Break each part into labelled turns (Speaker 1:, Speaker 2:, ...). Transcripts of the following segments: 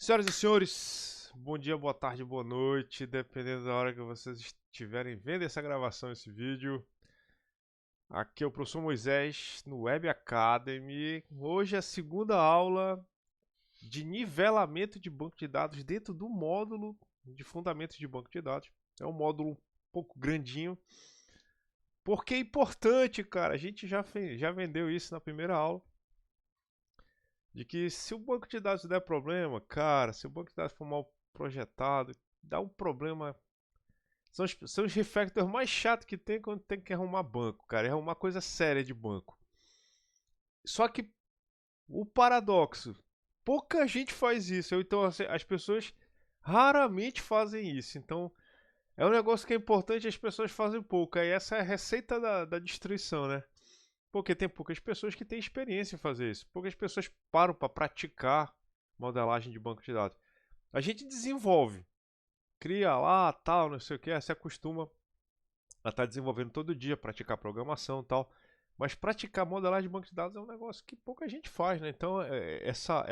Speaker 1: Senhoras e senhores, bom dia, boa tarde, boa noite, dependendo da hora que vocês estiverem vendo essa gravação, esse vídeo. Aqui é o professor Moisés no Web Academy. Hoje é a segunda aula de nivelamento de banco de dados dentro do módulo de fundamentos de banco de dados. É um módulo um pouco grandinho, porque é importante, cara. A gente já vendeu isso na primeira aula. De que se o banco de dados der problema, cara, se o banco de dados for mal projetado, dá um problema. São os refactors mais chatos que tem quando tem que arrumar banco, cara. É arrumar coisa séria de banco. Só que o paradoxo, pouca gente faz isso. Então assim, as pessoas raramente fazem isso. Então é um negócio que é importante, as pessoas fazem pouco. Aí essa é a receita da destruição, né? Porque tem poucas pessoas que têm experiência em fazer isso. Poucas pessoas param para praticar modelagem de banco de dados. A gente desenvolve, cria lá, tal, não sei o que, se acostuma a estar desenvolvendo todo dia, praticar programação e tal. Mas praticar modelagem de banco de dados é um negócio que pouca gente faz, né? Então essa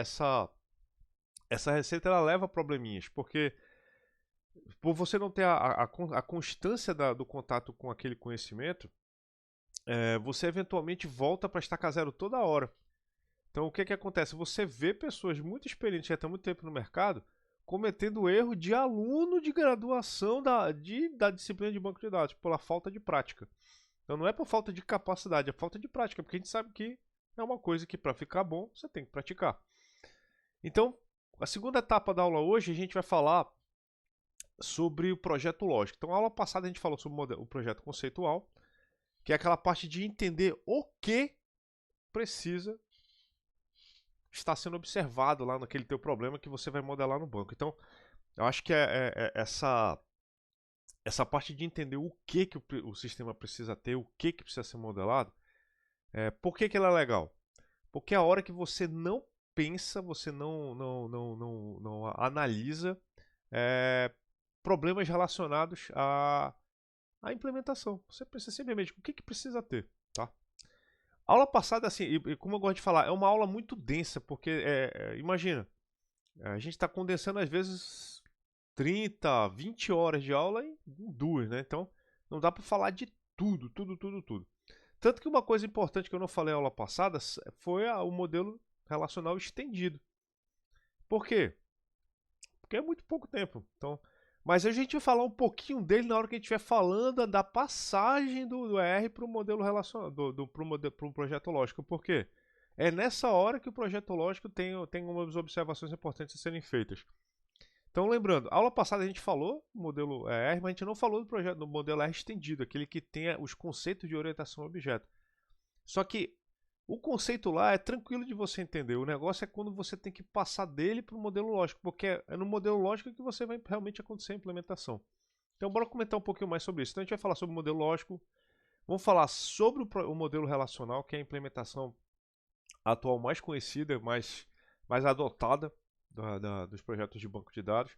Speaker 1: receita ela leva a probleminhas, porque por você não ter a constância do contato com aquele conhecimento, você eventualmente volta para estaca zero toda hora. Então o que acontece? Você vê pessoas muito experientes que estão muito tempo no mercado cometendo erro de aluno de graduação da disciplina de banco de dados, pela falta de prática. Então não é por falta de capacidade, é falta de prática, porque a gente sabe que é uma coisa que para ficar bom você tem que praticar. Então, a segunda etapa da aula hoje a gente vai falar sobre o projeto lógico. Então, a aula passada a gente falou sobre o projeto conceitual, que é aquela parte de entender o que precisa estar sendo observado lá naquele teu problema que você vai modelar no banco. Então, eu acho que essa parte de entender o que o sistema precisa ter, o que precisa ser modelado, por que ela é legal? Porque a hora que você não pensa, você não analisa problemas relacionados à implementação. Você pensa simplesmente o que precisa ter, tá? A aula passada, assim, e como eu gosto de falar, é uma aula muito densa, porque, imagina, a gente está condensando às vezes 30, 20 horas de aula em duas, né? Então, não dá para falar de tudo, tudo, tudo, tudo. Tanto que uma coisa importante que eu não falei na aula passada foi o modelo relacional estendido. Por quê? Porque é muito pouco tempo. Então, mas a gente vai falar um pouquinho dele na hora que a gente estiver falando da passagem do R para o modelo relacional, pro projeto lógico. Por quê? É nessa hora que o projeto lógico tem umas observações importantes a serem feitas. Então, lembrando, a aula passada a gente falou do modelo R, mas a gente não falou do modelo R estendido, aquele que tem os conceitos de orientação a objeto. Só que o conceito lá é tranquilo de você entender. O negócio é quando você tem que passar dele para o modelo lógico, porque é no modelo lógico que você vai realmente acontecer a implementação. Então, bora comentar um pouquinho mais sobre isso. Então, a gente vai falar sobre o modelo lógico, vamos falar sobre o modelo relacional, que é a implementação atual mais conhecida, mais adotada dos projetos de banco de dados.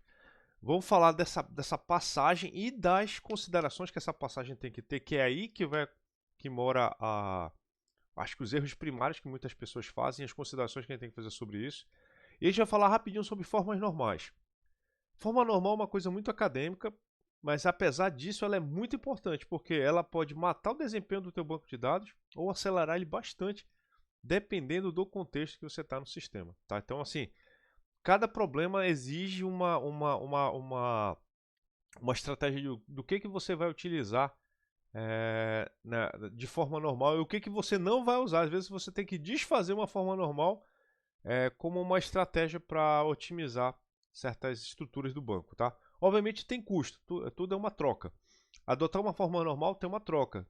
Speaker 1: Vamos falar dessa passagem e das considerações que essa passagem tem que ter, que é aí que mora acho que os erros primários que muitas pessoas fazem, as considerações que a gente tem que fazer sobre isso. E a gente vai falar rapidinho sobre formas normais. Forma normal é uma coisa muito acadêmica, mas apesar disso ela é muito importante, porque ela pode matar o desempenho do teu banco de dados ou acelerar ele bastante, dependendo do contexto que você está no sistema. Tá? Então, assim, cada problema exige uma estratégia do que você vai utilizar de forma normal e o que você não vai usar. Às vezes você tem que desfazer uma forma normal como uma estratégia para otimizar certas estruturas do banco. Tá? Obviamente tem custo, tudo é uma troca. Adotar uma forma normal tem uma troca.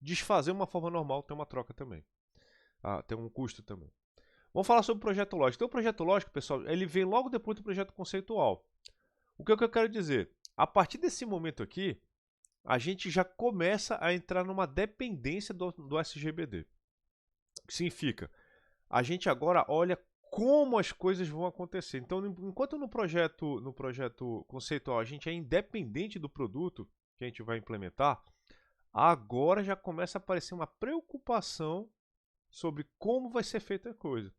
Speaker 1: Desfazer uma forma normal tem uma troca também. Tem um custo também. Vamos falar sobre o projeto lógico. Então, o projeto lógico, pessoal, ele vem logo depois do projeto conceitual. O que eu quero dizer? A partir desse momento aqui, a gente já começa a entrar numa dependência do SGBD. O que significa? A gente agora olha como as coisas vão acontecer. Então, enquanto no projeto conceitual a gente é independente do produto que a gente vai implementar, agora já começa a aparecer uma preocupação sobre como vai ser feita a coisa.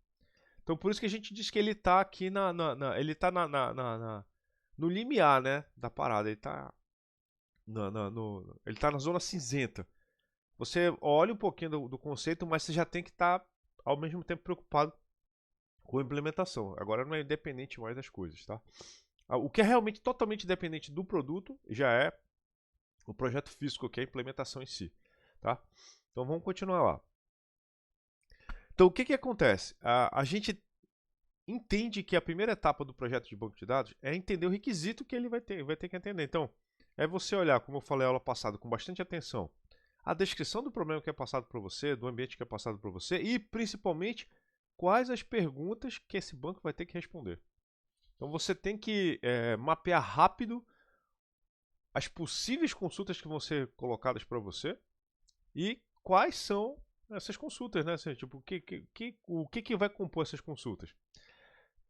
Speaker 1: Então por isso que a gente diz que ele está aqui ele está no limiar, né, da parada. Ele está ele tá na zona cinzenta. Você olha um pouquinho do conceito, mas você já tem que estar ao mesmo tempo preocupado com a implementação. Agora não é independente mais das coisas, tá? O que é realmente totalmente dependente do produto já é o projeto físico, que é a implementação em si, tá? Então vamos continuar lá. Então o que que acontece? A gente entende que a primeira etapa do projeto de banco de dados é entender o requisito que ele vai ter que entender. Então, é você olhar, como eu falei na aula passada, com bastante atenção, a descrição do problema que é passado para você, do ambiente que é passado para você e, principalmente, quais as perguntas que esse banco vai ter que responder. Então, você tem que mapear rápido as possíveis consultas que vão ser colocadas para você e quais são essas consultas, né? Assim, tipo, o que vai compor essas consultas.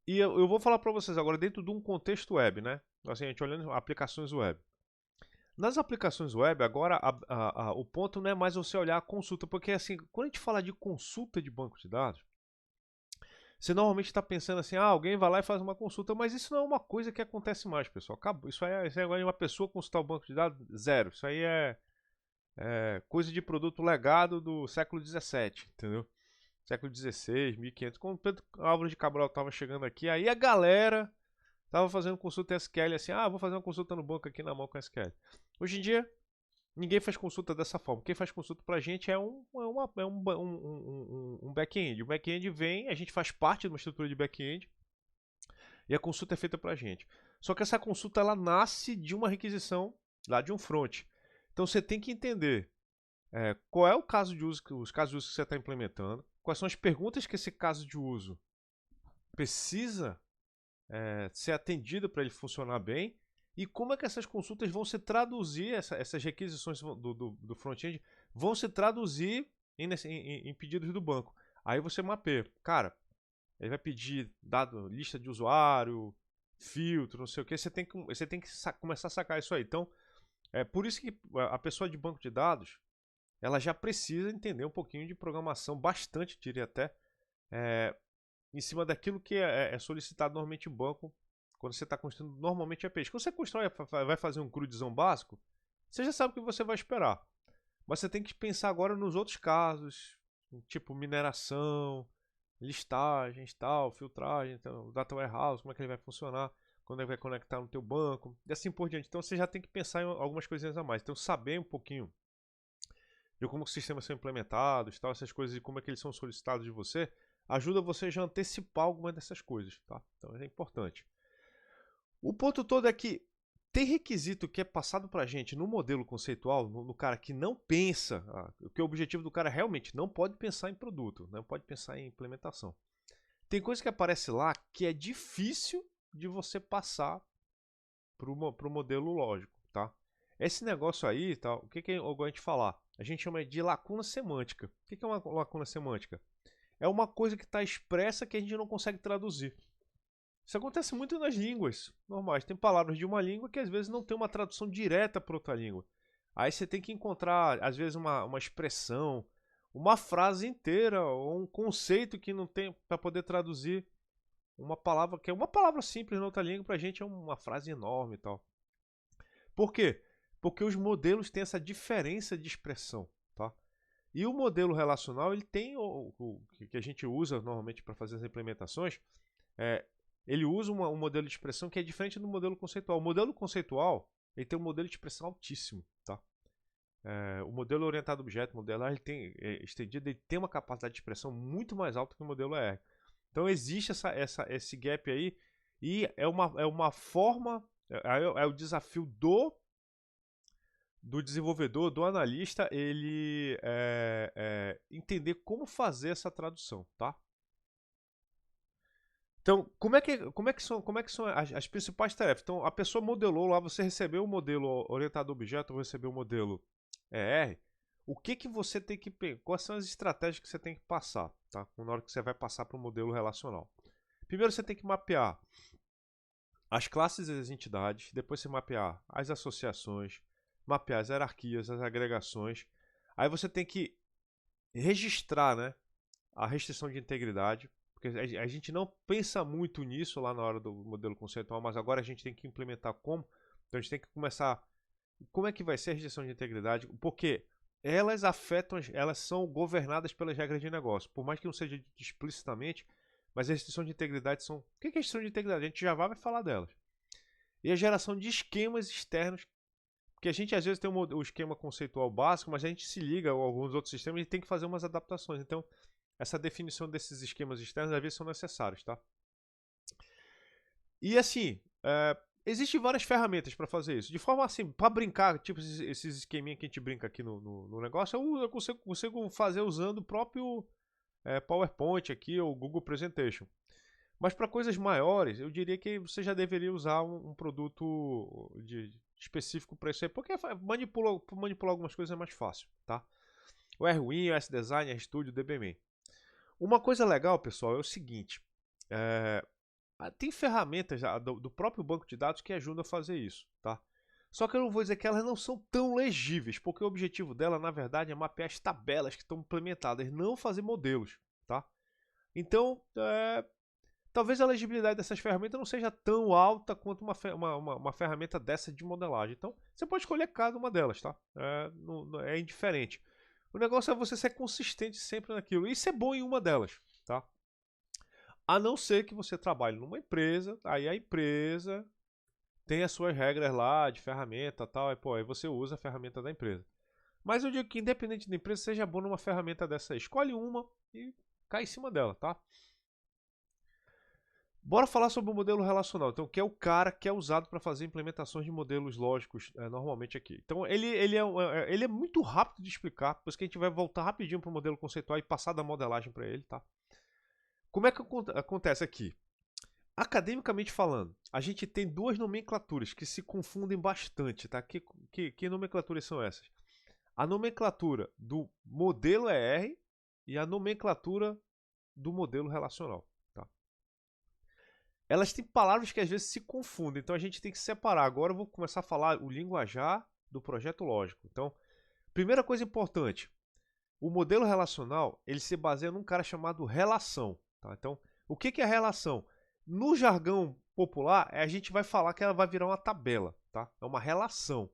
Speaker 1: E eu vou falar para vocês agora dentro de um contexto web, né? Assim, a gente olhando aplicações web. Nas aplicações web, agora o ponto não é mais você olhar a consulta, porque assim, quando a gente fala de consulta de banco de dados, você normalmente está pensando assim, alguém vai lá e faz uma consulta, mas isso não é uma coisa que acontece mais, pessoal. Acabou. Isso aí é agora de uma pessoa consultar o banco de dados, zero. Isso aí é coisa de produto legado do século XVII, entendeu? Século XVI, 1500. Quando Pedro Álvares de Cabral estava chegando aqui, aí a galera estava fazendo consulta SQL assim, vou fazer uma consulta no banco aqui na mão com SQL. Hoje em dia, ninguém faz consulta dessa forma. Quem faz consulta pra gente é um back-end. O back-end vem, a gente faz parte de uma estrutura de back-end e a consulta é feita pra gente. Só que essa consulta ela nasce de uma requisição lá de um front. Então você tem que entender qual é o caso de uso, os casos de uso que você está implementando, quais são as perguntas que esse caso de uso precisa ser atendido para ele funcionar bem e como é que essas consultas vão se traduzir, essas requisições do front-end vão se traduzir em pedidos do banco. Aí você mapeia. Cara, ele vai pedir dado, lista de usuário, filtro, não sei o que. Você tem que começar a sacar isso aí. Então, é por isso que a pessoa de banco de dados ela já precisa entender um pouquinho de programação, bastante, diria até, em cima daquilo que é solicitado normalmente em banco quando você está construindo normalmente APIs. Quando você constrói, vai fazer um CRUDzão básico, você já sabe o que você vai esperar. Mas você tem que pensar agora nos outros casos, tipo mineração, listagens, tal, filtragem, então, data warehouse, como é que ele vai funcionar, quando ele vai conectar no teu banco, e assim por diante. Então você já tem que pensar em algumas coisinhas a mais. Então saber um pouquinho de como os sistemas são implementados, tal, essas coisas e como é que eles são solicitados de você, ajuda você já a antecipar algumas dessas coisas, tá? Então é importante. O ponto todo é que tem requisito que é passado pra gente no modelo conceitual, no cara que não pensa, que o objetivo do cara realmente não pode pensar em produto, não pode pensar em implementação. Tem coisa que aparece lá que é difícil de você passar pro modelo lógico, tá? Esse negócio aí, tá, o que eu gosto de falar? A gente chama de lacuna semântica. O que é uma lacuna semântica? É uma coisa que está expressa que a gente não consegue traduzir. Isso acontece muito nas línguas normais. Tem palavras de uma língua que às vezes não tem uma tradução direta para outra língua. Aí você tem que encontrar, às vezes, uma expressão, uma frase inteira, ou um conceito que não tem para poder traduzir uma palavra, que é uma palavra simples na outra língua, para a gente é uma frase enorme e tal. Por quê? Porque os modelos têm essa diferença de expressão, tá? E o modelo relacional, ele tem o que a gente usa normalmente para fazer as implementações, ele usa um modelo de expressão que é diferente do modelo conceitual. O modelo conceitual, ele tem um modelo de expressão altíssimo, tá? O modelo orientado a objeto, o modelo ele tem estendido, ele tem uma capacidade de expressão muito mais alta que o modelo ER. Então existe esse gap aí e é uma forma, é o desafio do desenvolvedor, do analista, ele entender como fazer essa tradução, tá? Então, como é que são as principais tarefas? Então, a pessoa modelou lá, você recebeu o modelo orientado a objeto, recebeu o modelo ER. O que você tem que quais são as estratégias que você tem que passar, tá? Na hora que você vai passar para o modelo relacional. Primeiro você tem que mapear as classes e as entidades, depois você mapear as associações, mapear as hierarquias, as agregações. Aí você tem que registrar, né, a restrição de integridade, porque a gente não pensa muito nisso lá na hora do modelo conceitual, mas agora a gente tem que implementar como. Então a gente tem que começar. Como é que vai ser a gestão de integridade? Porque elas afetam, elas são governadas pelas regras de negócio. Por mais que não seja dito explicitamente, mas a gestão de integridade são. O que é gestão de integridade? A gente já vai falar delas. E a geração de esquemas externos. Porque a gente às vezes tem o esquema conceitual básico, mas a gente se liga a alguns outros sistemas e tem que fazer umas adaptações. Então, essa definição desses esquemas externos às vezes são necessários, tá? E assim, existem várias ferramentas para fazer isso. De forma assim, para brincar, tipo esses esqueminhas que a gente brinca aqui no negócio, eu consigo fazer usando o próprio PowerPoint aqui ou Google Presentation. Mas para coisas maiores, eu diria que você já deveria usar um produto específico para isso aí, porque manipular algumas coisas é mais fácil, tá? O RWin, o S-Design, o RStudio, o DBMan. Uma coisa legal, pessoal, é o seguinte. Tem ferramentas do próprio banco de dados que ajudam a fazer isso, tá? Só que eu não vou dizer que elas não são tão legíveis, porque o objetivo dela, na verdade, é mapear as tabelas que estão implementadas, não fazer modelos, tá? Então, talvez a legibilidade dessas ferramentas não seja tão alta quanto uma ferramenta dessa de modelagem. Então, você pode escolher cada uma delas, tá? É indiferente. O negócio é você ser consistente sempre naquilo. Isso é bom em uma delas, tá? A não ser que você trabalhe numa empresa, aí a empresa tem as suas regras lá de ferramenta e tal, aí você usa a ferramenta da empresa. Mas eu digo que independente da empresa, seja bom numa ferramenta dessa aí. Escolhe uma e cai em cima dela, tá? Bora falar sobre o modelo relacional, então, que é o cara que é usado para fazer implementações de modelos lógicos normalmente aqui. Então, ele é muito rápido de explicar, por isso que a gente vai voltar rapidinho para o modelo conceitual e passar da modelagem para ele, tá? Como é que acontece aqui? Academicamente falando, a gente tem duas nomenclaturas que se confundem bastante, tá? Que nomenclaturas são essas? A nomenclatura do modelo ER e a nomenclatura do modelo relacional. Elas têm palavras que às vezes se confundem, então a gente tem que separar. Agora eu vou começar a falar o linguajar do projeto lógico. Então, primeira coisa importante, o modelo relacional ele se baseia num cara chamado relação. Tá? Então, o que é a relação? No jargão popular, a gente vai falar que ela vai virar uma tabela. Tá? É uma relação,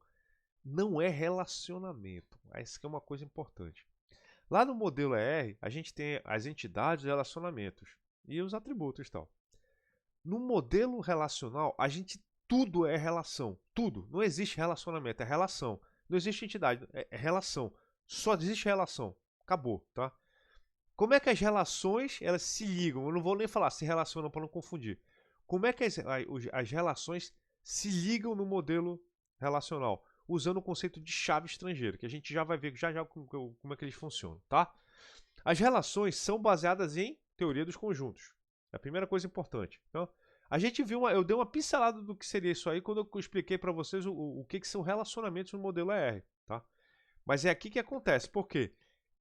Speaker 1: não é relacionamento. Essa que é uma coisa importante. Lá no modelo ER, a gente tem as entidades, os relacionamentos e os atributos e tal. No modelo relacional, tudo é relação. Tudo. Não existe relacionamento, é relação. Não existe entidade, é relação. Só existe relação. Acabou, tá? Como é que as relações elas se ligam? Eu não vou nem falar se relacionam para não confundir. Como é que as relações se ligam no modelo relacional? Usando o conceito de chave estrangeira, que a gente já vai ver já como é que eles funcionam, tá? As relações são baseadas em teoria dos conjuntos. É a primeira coisa importante. Então, a gente viu, eu dei uma pincelada do que seria isso aí quando eu expliquei para vocês o que são relacionamentos no modelo ER, tá? Mas é aqui que acontece, porque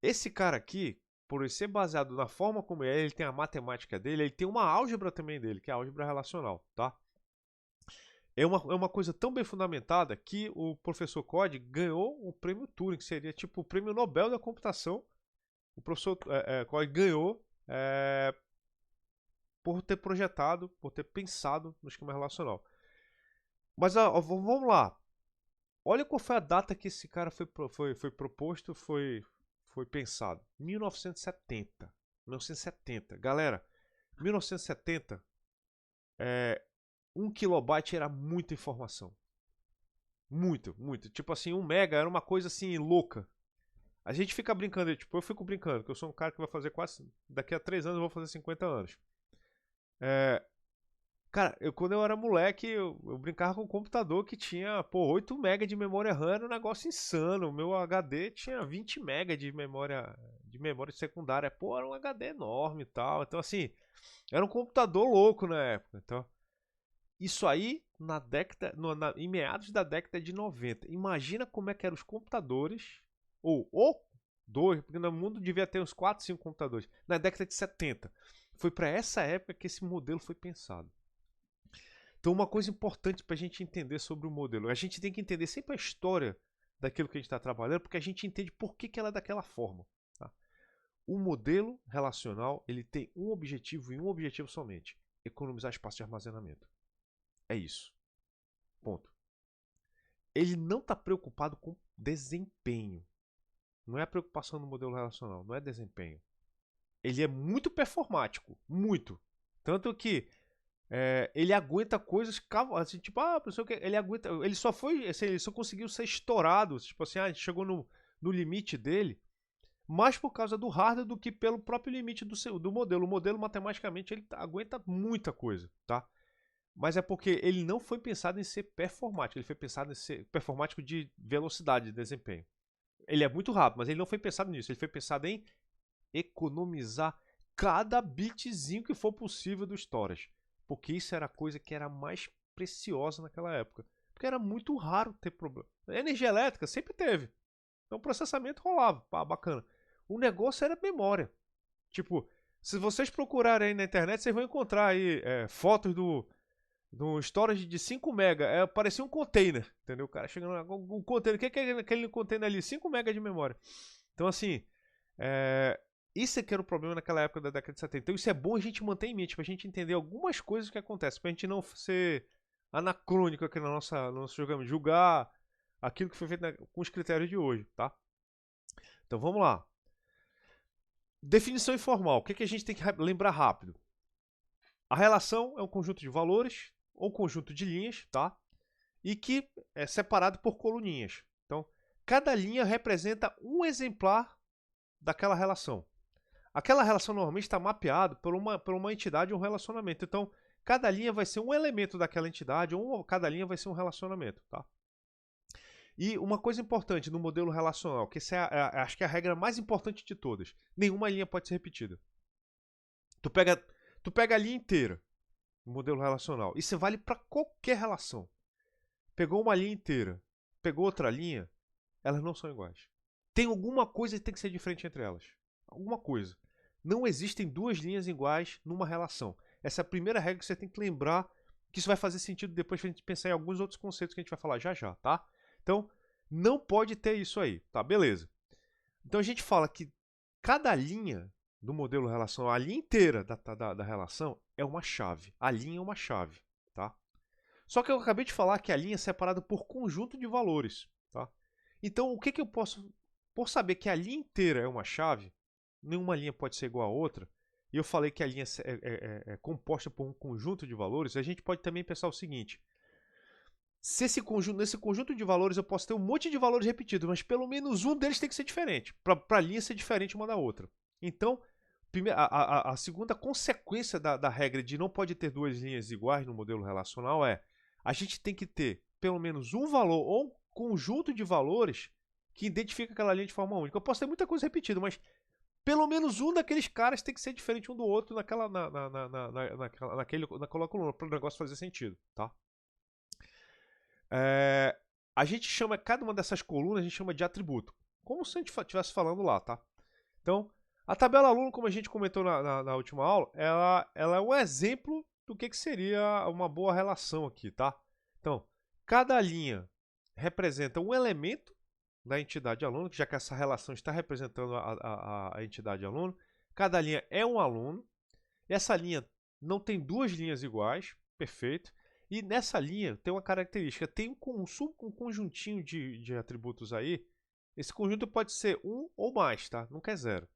Speaker 1: esse cara aqui, por ele ser baseado na forma como ele tem a matemática dele, ele tem uma álgebra também dele, que é a álgebra relacional, tá? É uma coisa tão bem fundamentada que o professor Code ganhou o prêmio Turing, que seria tipo o prêmio Nobel da computação. O professor Code ganhou por ter projetado, por ter pensado no esquema relacional. Mas vamos lá. Olha qual foi a data que esse cara foi proposto, foi pensado. 1970. 1970. Galera, 1970, 1 kilobyte era muita informação. Muito, muito. Tipo assim, 1 mega era uma coisa assim louca. A gente fica brincando, tipo, eu fico brincando, que eu sou um cara que vai fazer quase. Daqui a 3 anos eu vou fazer 50 anos. Cara, quando eu era moleque, eu brincava com um computador que tinha, 8 MB de memória RAM, era um negócio insano. O meu HD tinha 20 MB de memória secundária. Era um HD enorme e tal. Então, assim, era um computador louco na época. Então, isso aí em meados da década de 90. Imagina como é que eram os computadores, ou dois, porque no mundo devia ter uns 4, 5 computadores. Na década de 70. Foi para essa época que esse modelo foi pensado. Então, uma coisa importante para a gente entender sobre o modelo, a gente tem que entender sempre a história daquilo que a gente está trabalhando, porque a gente entende por que ela é daquela forma. Tá? O modelo relacional ele tem um objetivo e um objetivo somente: economizar espaço de armazenamento. É isso. Ponto. Ele não está preocupado com desempenho. Não é a preocupação do modelo relacional, não é desempenho. Ele é muito performático, muito. Tanto que ele aguenta coisas, assim, tipo, não sei o que, ele aguenta, ele só foi, assim, ele só conseguiu ser estourado, tipo assim, a gente chegou no limite dele, mais por causa do hardware do que pelo próprio limite do modelo. O modelo, matematicamente, ele aguenta muita coisa, tá? Mas é porque ele não foi pensado em ser performático, ele foi pensado em ser performático de velocidade, de desempenho. Ele é muito rápido, mas ele não foi pensado nisso, ele foi pensado em economizar cada bitzinho que for possível do storage. Porque isso era a coisa que era mais preciosa naquela época. Porque era muito raro ter problema. A energia elétrica sempre teve. Então o processamento rolava, pá, bacana. O negócio era memória. Tipo, se vocês procurarem aí na internet, vocês vão encontrar aí fotos do storage de 5 MB. Parecia um container, entendeu? O cara chegando lá, um container. O que é aquele container ali? 5 MB de memória. Então assim, isso é que era o problema naquela época da década de 70. Então isso é bom a gente manter em mente, pra gente entender algumas coisas que acontecem, pra gente não ser anacrônico aqui no nosso julgamento, julgar aquilo que foi feito com os critérios de hoje, tá? Então vamos lá. Definição informal. O que a gente tem que lembrar rápido? A relação é um conjunto de valores ou conjunto de linhas, tá? E que é separado por coluninhas. Então, cada linha representa um exemplar daquela relação. Aquela relação normalmente está mapeada por uma entidade ou um relacionamento. Então, cada linha vai ser um elemento daquela entidade ou cada linha vai ser um relacionamento, tá? E uma coisa importante no modelo relacional, que essa acho que é a regra mais importante de todas: nenhuma linha pode ser repetida. Tu pega a linha inteira no modelo relacional. Isso vale para qualquer relação. Pegou uma linha inteira, pegou outra linha, elas não são iguais. Tem alguma coisa que tem que ser diferente entre elas. Alguma coisa. Não existem duas linhas iguais numa relação. Essa é a primeira regra que você tem que lembrar, que isso vai fazer sentido depois pra gente pensar em alguns outros conceitos que a gente vai falar já já, tá? Então, não pode ter isso aí, tá? Beleza. Então a gente fala que cada linha do modelo relacional, a linha inteira da relação é uma chave. A linha é uma chave, tá? Só que eu acabei de falar que a linha é separada por conjunto de valores, tá? Então, o que eu posso... Por saber que a linha inteira é uma chave, nenhuma linha pode ser igual a outra, e eu falei que a linha é composta por um conjunto de valores, a gente pode também pensar o seguinte: se nesse conjunto de valores eu posso ter um monte de valores repetidos, mas pelo menos um deles tem que ser diferente, para a linha ser diferente uma da outra. Então, a segunda consequência da regra de não pode ter duas linhas iguais no modelo relacional é: a gente tem que ter pelo menos um valor ou conjunto de valores que identifica aquela linha de forma única. Eu posso ter muita coisa repetida, mas pelo menos um daqueles caras tem que ser diferente um do outro naquela coluna, para o negócio fazer sentido, tá? A gente chama cada uma dessas colunas, a gente chama de atributo, como se a gente estivesse falando lá, tá? Então, a tabela aluno, como a gente comentou na última aula, ela é um exemplo do que seria uma boa relação aqui, tá? Então, cada linha representa um elemento da entidade aluno, já que essa relação está representando a entidade aluno. Cada linha é um aluno. Essa linha não tem duas linhas iguais, perfeito. E nessa linha tem uma característica, tem um conjuntinho de atributos aí. Esse conjunto pode ser um ou mais, tá? Nunca é zero.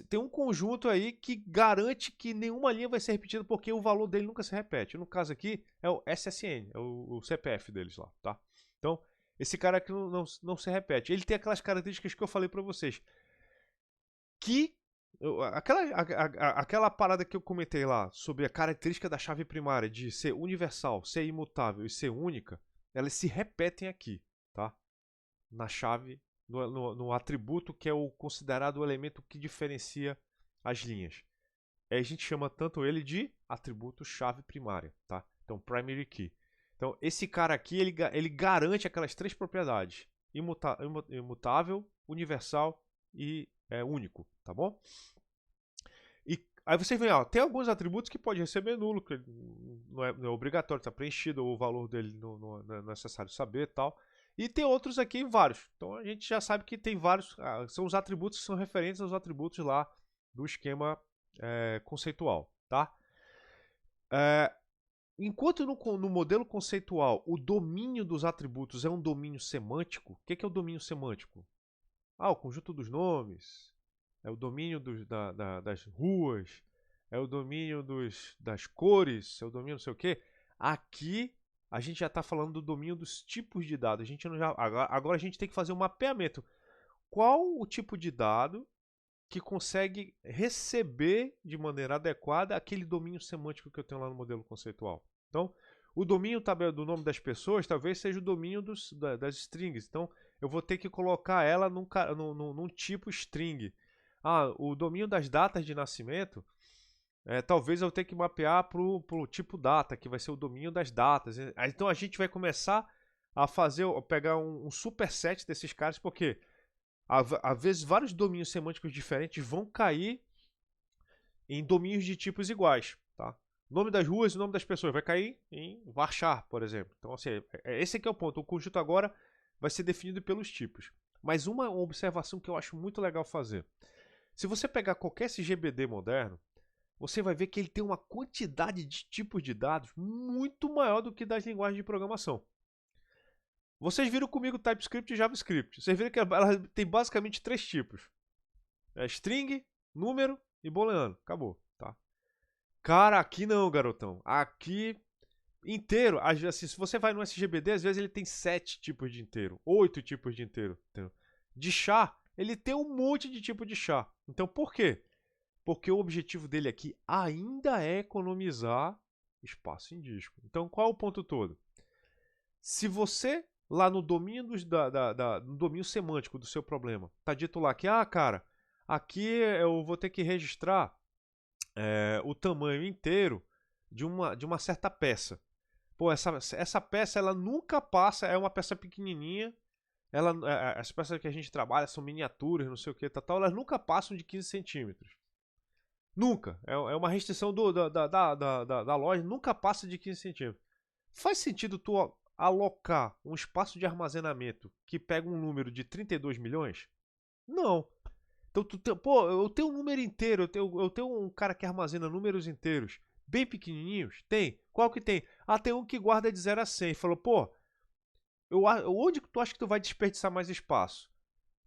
Speaker 1: Tem um conjunto aí que garante que nenhuma linha vai ser repetida porque o valor dele nunca se repete. No caso aqui é o SSN, é o CPF deles lá, tá? Então, esse cara aqui não se repete. Ele tem aquelas características que eu falei pra vocês. Aquela parada que eu comentei lá sobre a característica da chave primária de ser universal, ser imutável e ser única, elas se repetem aqui, tá? Na chave, no atributo que é o considerado o elemento que diferencia as linhas. Aí a gente chama tanto ele de atributo chave primária, tá? Então, primary key. Então, esse cara aqui, ele garante aquelas três propriedades: imutável, universal e único, tá bom? E aí você vê, ó, tem alguns atributos que pode receber nulo, que não é obrigatório estar preenchido, ou o valor dele não é necessário saber e tal. E tem outros aqui, vários. Então a gente já sabe que tem vários, são os atributos que são referentes aos atributos lá do esquema conceitual, tá? Enquanto no modelo conceitual o domínio dos atributos é um domínio semântico, o que é o domínio semântico? O conjunto dos nomes, é o domínio das ruas, é o domínio das cores, é o domínio não sei o quê. Aqui a gente já está falando do domínio dos tipos de dados. Agora a gente tem que fazer um mapeamento. Qual o tipo de dado que consegue receber de maneira adequada aquele domínio semântico que eu tenho lá no modelo conceitual? Então, o domínio do nome das pessoas talvez seja o domínio das strings. Então, eu vou ter que colocar ela num tipo string. O domínio das datas de nascimento, talvez eu tenha que mapear para o tipo data, que vai ser o domínio das datas. Então, a gente vai começar a pegar um superset desses caras, porque às vezes vários domínios semânticos diferentes vão cair em domínios de tipos iguais, tá? O nome das ruas e o nome das pessoas vai cair em varchar, por exemplo. Então, assim, esse aqui é o ponto. O conjunto agora vai ser definido pelos tipos. Mas uma observação que eu acho muito legal fazer. Se você pegar qualquer SGBD moderno, você vai ver que ele tem uma quantidade de tipos de dados muito maior do que das linguagens de programação. Vocês viram comigo TypeScript e JavaScript. Vocês viram que ela tem basicamente 3 tipos. String, número e booleano. Acabou, tá? Cara, aqui não, garotão. Aqui, inteiro. Assim, se você vai no SGBD, às vezes ele tem 7 tipos de inteiro. 8 tipos de inteiro. Entendeu? De char, ele tem um monte de tipo de char. Então, por quê? Porque o objetivo dele aqui ainda é economizar espaço em disco. Então, qual é o ponto todo? Se você, lá no domínio, no domínio semântico do seu problema, tá dito lá que, cara, aqui eu vou ter que registrar o tamanho inteiro de uma certa peça. Pô, essa peça, ela nunca passa, é uma peça pequenininha, as peças que a gente trabalha são miniaturas, não sei o que, tal, elas nunca passam de 15 centímetros. Nunca. É uma restrição da loja, nunca passa de 15 centímetros. Faz sentido tu alocar um espaço de armazenamento que pega um número de 32 milhões? Não. Então, eu tenho um número inteiro, eu tenho um cara que armazena números inteiros, bem pequenininhos? Tem. Qual que tem? Tem um que guarda de 0 a 100. Falou, pô, onde tu acha que tu vai desperdiçar mais espaço?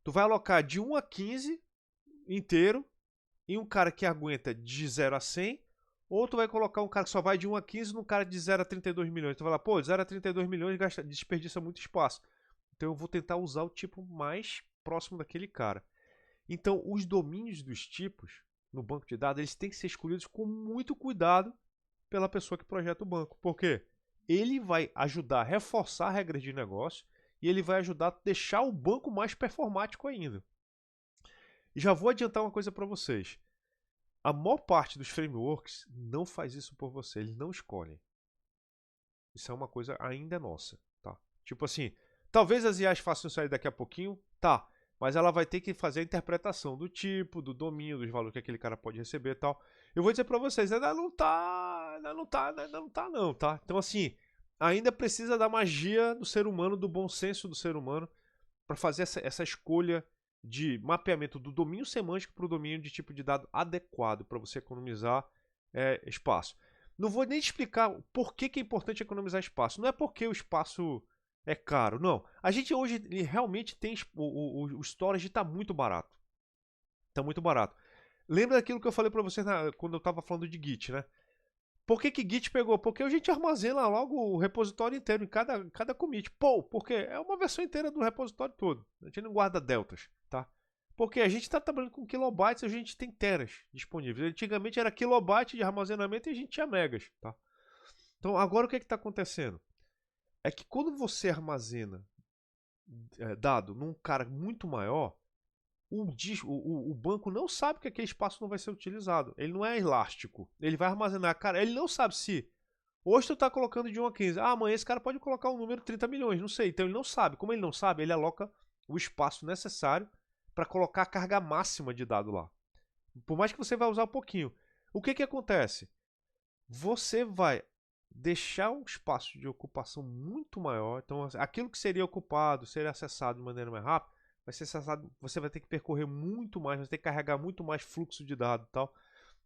Speaker 1: Tu vai alocar de 1 a 15 inteiro em um cara que aguenta de 0 a 100, ou tu vai colocar um cara que só vai de 1 a 15 num cara de 0 a 32 milhões. Tu vai lá, pô, 0 a 32 milhões desperdiça muito espaço. Então eu vou tentar usar o tipo mais próximo daquele cara. Então, os domínios dos tipos no banco de dados, eles têm que ser escolhidos com muito cuidado pela pessoa que projeta o banco. Por quê? Ele vai ajudar a reforçar regras de negócio e ele vai ajudar a deixar o banco mais performático ainda. E já vou adiantar uma coisa para vocês. A maior parte dos frameworks não faz isso por você, eles não escolhem. Isso é uma coisa ainda nossa, tá? Tipo assim, talvez as IAs façam isso aí daqui a pouquinho, tá? Mas ela vai ter que fazer a interpretação do tipo, do domínio, dos valores que aquele cara pode receber e tal. Eu vou dizer para vocês, ainda não tá não, tá? Então assim, ainda precisa da magia do ser humano, do bom senso do ser humano para fazer essa escolha de mapeamento do domínio semântico para o domínio de tipo de dado adequado para você economizar espaço. Não vou nem explicar por que é importante economizar espaço. Não é porque o espaço é caro, não. A gente hoje realmente tem o storage está muito barato. Está muito barato. Lembra daquilo que eu falei para vocês quando eu estava falando de Git, né? Por que Git pegou? Porque a gente armazena logo o repositório inteiro em cada commit. Pô, porque é uma versão inteira do repositório todo. A gente não guarda deltas, tá? Porque a gente está trabalhando com kilobytes, a gente tem teras disponíveis. Antigamente era kilobyte de armazenamento e a gente tinha megas, tá? Então agora o que está acontecendo? É que quando você armazena dado num cara muito maior, o banco não sabe que aquele espaço não vai ser utilizado. Ele não é elástico. Ele vai armazenar. Cara, ele não sabe se hoje tu tá colocando de 1 a 15. Amanhã esse cara pode colocar um número 30 milhões. Não sei. Então ele não sabe. Como ele não sabe, ele aloca o espaço necessário para colocar a carga máxima de dado lá. Por mais que você vai usar um pouquinho. O que acontece? Você vai deixar um espaço de ocupação muito maior. Então, aquilo que seria ocupado, seria acessado de maneira mais rápida, vai ser acessado, você vai ter que percorrer muito mais, vai ter que carregar muito mais fluxo de dados e tal.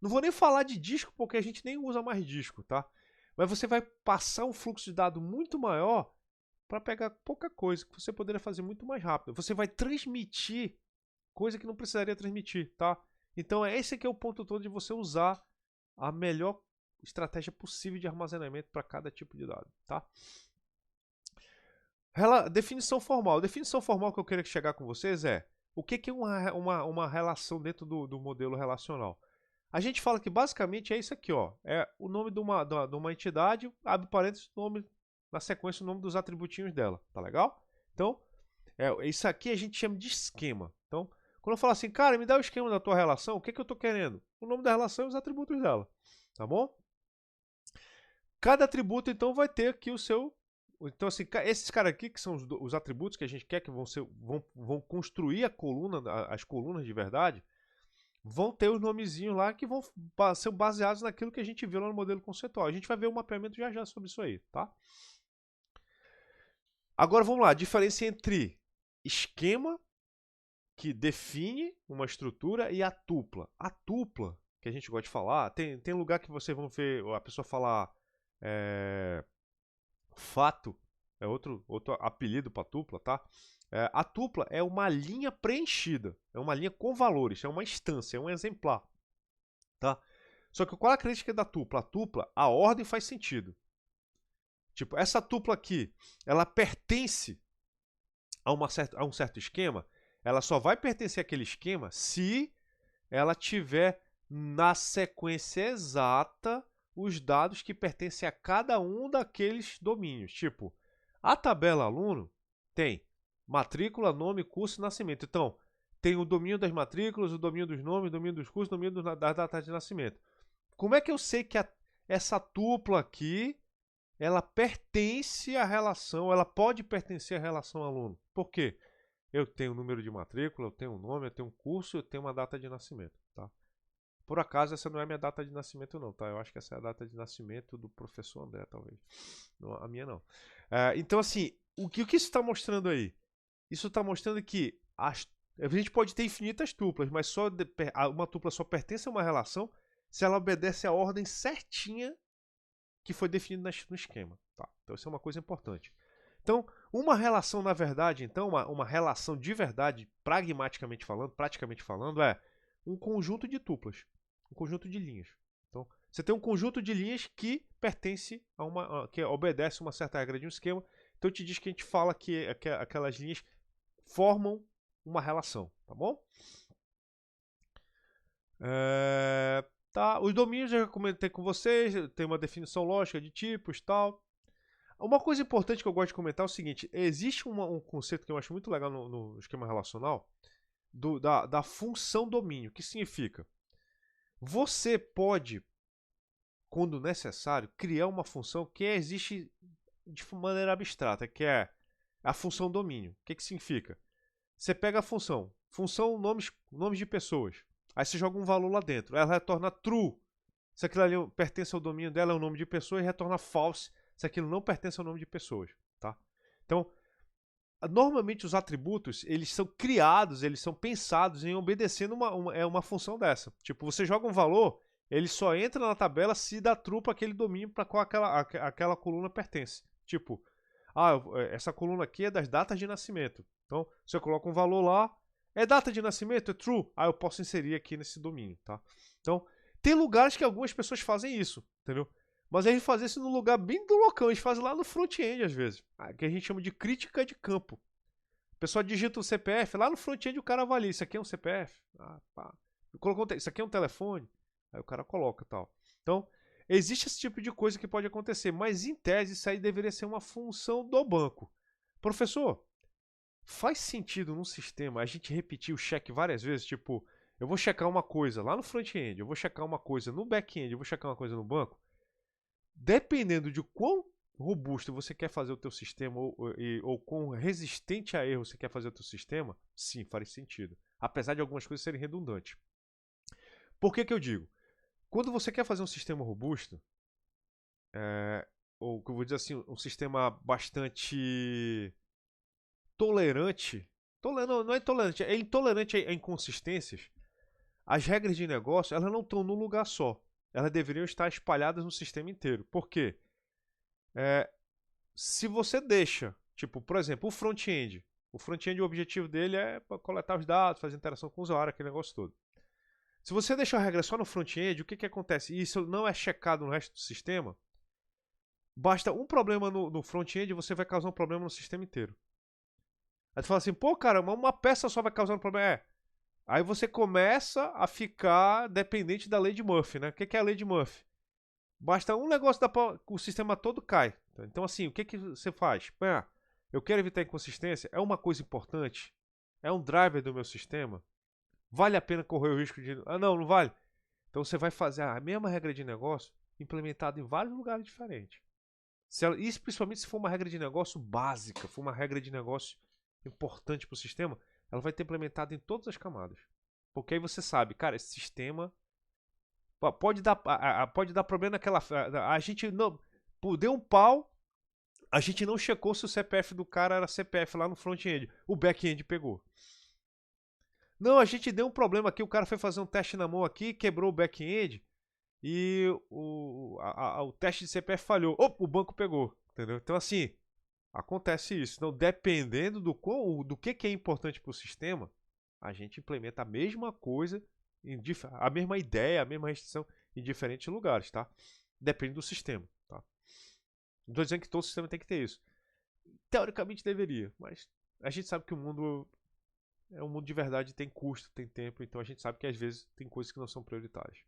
Speaker 1: Não vou nem falar de disco, porque a gente nem usa mais disco, tá? Mas você vai passar um fluxo de dados muito maior para pegar pouca coisa, que você poderia fazer muito mais rápido. Você vai transmitir coisa que não precisaria transmitir, tá? Então esse aqui é o ponto todo de você usar a melhor estratégia possível de armazenamento para cada tipo de dado, tá? Definição formal. Definição formal que eu queria chegar com vocês é o que é uma relação dentro do modelo relacional. A gente fala que basicamente é isso aqui, ó. É o nome de uma entidade, abre parênteses, nome, na sequência o nome dos atributinhos dela, tá legal? Então, isso aqui a gente chama de esquema. Então, quando eu falo assim, cara, me dá o esquema da tua relação, o que eu estou querendo? O nome da relação e os atributos dela, tá bom? Cada atributo, então, vai ter aqui o seu... Então, assim, esses caras aqui, que são os atributos que a gente quer que vão construir a coluna, as colunas de verdade, vão ter os nomezinhos lá que vão ser baseados naquilo que a gente viu lá no modelo conceitual. A gente vai ver um mapeamento já sobre isso aí, tá? Agora vamos lá, a diferença entre esquema, que define uma estrutura, e a tupla. A tupla, que a gente gosta de falar, tem lugar que vocês vão ver a pessoa falar fato, é outro apelido para tupla, tá? A tupla é uma linha preenchida, é uma linha com valores, é uma instância, é um exemplar, tá? Só que qual é a crítica da tupla? A tupla, a ordem faz sentido. Tipo, essa tupla aqui, ela pertence a um certo esquema, ela só vai pertencer àquele esquema se ela tiver na sequência exata os dados que pertencem a cada um daqueles domínios. Tipo, a tabela aluno tem matrícula, nome, curso e nascimento. Então, tem o domínio das matrículas, o domínio dos nomes, o domínio dos cursos, o domínio das datas de nascimento. Como é que eu sei que essa tupla aqui, ela pertence à relação, ela pode pertencer à relação aluno? Por quê? Eu tenho o número de matrícula, eu tenho um nome, eu tenho um curso, eu tenho uma data de nascimento, tá? Por acaso, essa não é minha data de nascimento, não, tá? Eu acho que essa é a data de nascimento do professor André, talvez. Não, a minha não. Então, assim, o que isso está mostrando aí? Isso está mostrando que a gente pode ter infinitas tuplas, mas uma tupla só pertence a uma relação se ela obedece à ordem certinha que foi definida no esquema, tá? Então, isso é uma coisa importante. Então, uma relação, na verdade, então, uma relação de verdade, pragmaticamente falando, praticamente falando, é um conjunto de tuplas, um conjunto de linhas. Então, você tem um conjunto de linhas que pertence que obedece uma certa regra de um esquema. Então, te diz que a gente fala que aquelas linhas formam uma relação, tá bom? Tá, os domínios eu já comentei com vocês, tem uma definição lógica de tipos e tal. Uma coisa importante que eu gosto de comentar é o seguinte: existe um conceito que eu acho muito legal no esquema relacional da função domínio, que significa você pode, quando necessário, criar uma função que existe de maneira abstrata, que é a função domínio. O que significa? Você pega a função nomes de pessoas, aí você joga um valor lá dentro, ela retorna true se aquilo ali pertence ao domínio dela, é o nome de pessoa, e retorna false se aquilo não pertence ao nome de pessoas, tá? Então, normalmente os atributos, eles são criados, eles são pensados em obedecendo uma função dessa. Tipo, você joga um valor, ele só entra na tabela se dá true para aquele domínio para qual aquela coluna pertence. Tipo, essa coluna aqui é das datas de nascimento. Então, se eu coloco um valor lá, é data de nascimento, é true, eu posso inserir aqui nesse domínio, tá? Então, tem lugares que algumas pessoas fazem isso, entendeu? Mas a gente faz isso num lugar bem do loucão. A gente faz lá no front-end, às vezes. Que a gente chama de crítica de campo. O pessoal digita o CPF, lá no front-end o cara avalia. Isso aqui é um CPF? Isso aqui é um telefone? Aí o cara coloca e tal. Então, existe esse tipo de coisa que pode acontecer. Mas, em tese, isso aí deveria ser uma função do banco. Professor, faz sentido num sistema a gente repetir o check várias vezes? Tipo, eu vou checar uma coisa lá no front-end, eu vou checar uma coisa no back-end, eu vou checar uma coisa no banco? Dependendo de quão robusto você quer fazer o teu sistema ou quão resistente a erro você quer fazer o teu sistema, sim, faz sentido. Apesar de algumas coisas serem redundantes. Por que eu digo? Quando você quer fazer um sistema robusto, ou que eu vou dizer assim, um sistema bastante tolerante. Não é intolerante, é intolerante a inconsistências. As regras de negócio, elas não estão num lugar só. Elas deveriam estar espalhadas no sistema inteiro. Por quê? Se você deixa, tipo, por exemplo, o front-end. O front-end, o objetivo dele é coletar os dados, fazer interação com o usuário, aquele negócio todo. Se você deixa a regra só no front-end, o que acontece? E isso não é checado no resto do sistema. Basta um problema no front-end e você vai causar um problema no sistema inteiro. Aí tu fala assim, pô, cara, uma peça só vai causar um problema. Aí você começa a ficar dependente da lei de Murphy, né? O que é a lei de Murphy? Basta um negócio, o sistema todo cai. Então, assim, o que você faz? Eu quero evitar inconsistência. É uma coisa importante? É um driver do meu sistema? Vale a pena correr o risco de... Ah, não vale. Então você vai fazer a mesma regra de negócio implementada em vários lugares diferentes. Isso principalmente se for uma regra de negócio básica, for uma regra de negócio importante para o sistema, ela vai ter implementada em todas as camadas. Porque aí você sabe, cara, esse sistema pode dar problema naquela... A gente não... Deu um pau, a gente não checou se o CPF do cara era CPF lá no front-end. O back-end pegou. Não, a gente deu um problema aqui, o cara foi fazer um teste na mão aqui, quebrou o back-end e o teste de CPF falhou. O banco pegou, entendeu? Então assim, acontece isso. Então, dependendo do que é importante para o sistema, a gente implementa a mesma coisa, a mesma ideia, a mesma restrição em diferentes lugares, tá? Depende do sistema, tá? Não estou dizendo que todo sistema tem que ter isso. Teoricamente deveria, mas a gente sabe que o mundo é um mundo de verdade, tem custo, tem tempo, então a gente sabe que às vezes tem coisas que não são prioritárias.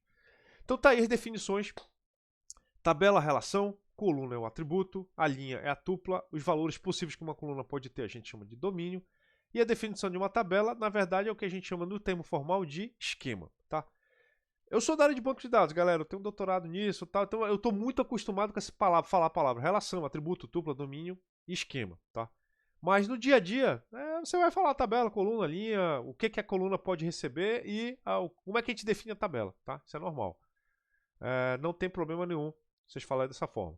Speaker 1: Então tá aí as definições. Tabela, relação, coluna é o atributo, a linha é a tupla, os valores possíveis que uma coluna pode ter a gente chama de domínio, e a definição de uma tabela, na verdade, é o que a gente chama no termo formal de esquema, tá? Eu sou da área de banco de dados, galera, eu tenho um doutorado nisso, tá? Então eu estou muito acostumado com essa palavra, falar a palavra relação, atributo, tupla, domínio e esquema, tá? Mas no dia a dia, você vai falar tabela, coluna, linha, o que a coluna pode receber e como é que a gente define a tabela, tá? Isso é normal. Não tem problema nenhum vocês falarem dessa forma.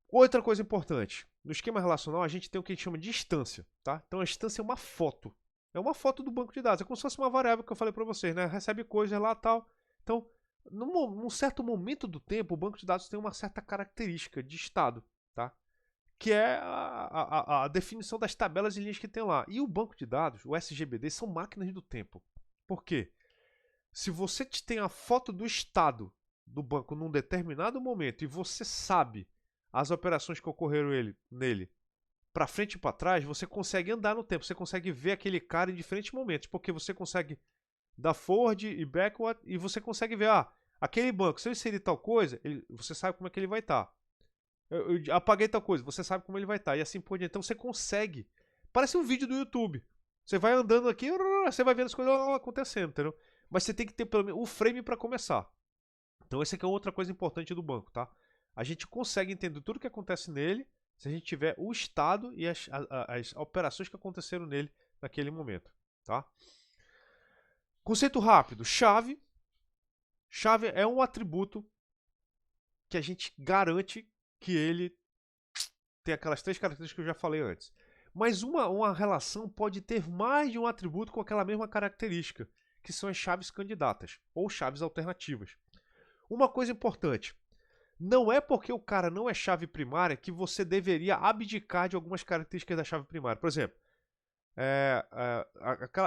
Speaker 1: Outra coisa importante, no esquema relacional a gente tem o que a gente chama de instância, tá? Então a instância é uma foto. É uma foto do banco de dados, é como se fosse uma variável que eu falei para vocês, né? Recebe coisas lá e tal. Então, num certo momento do tempo, o banco de dados tem uma certa característica de estado, tá? Que é a definição das tabelas e linhas que tem lá. E o banco de dados, o SGBD, são máquinas do tempo. Por quê? Se você tem a foto do estado do banco num determinado momento e você sabe as operações que ocorreram nele para frente e para trás, você consegue andar no tempo, você consegue ver aquele cara em diferentes momentos, porque você consegue dar forward e backward e você consegue ver, aquele banco, se eu inserir tal coisa, você sabe como é que ele vai estar. Eu apaguei tal coisa, você sabe como ele vai estar, e assim por diante. Então você consegue. Parece um vídeo do YouTube. Você vai andando aqui, você vai vendo as coisas acontecendo, entendeu? Mas você tem que ter pelo menos o frame para começar. Então essa aqui é outra coisa importante do banco, tá? A gente consegue entender tudo o que acontece nele se a gente tiver o estado e as operações que aconteceram nele naquele momento, tá? Conceito rápido, chave. Chave é um atributo que a gente garante que ele tem aquelas 3 características que eu já falei antes. Mas uma relação pode ter mais de um atributo com aquela mesma característica, que são as chaves candidatas, ou chaves alternativas. Uma coisa importante, não é porque o cara não é chave primária que você deveria abdicar de algumas características da chave primária. Por exemplo,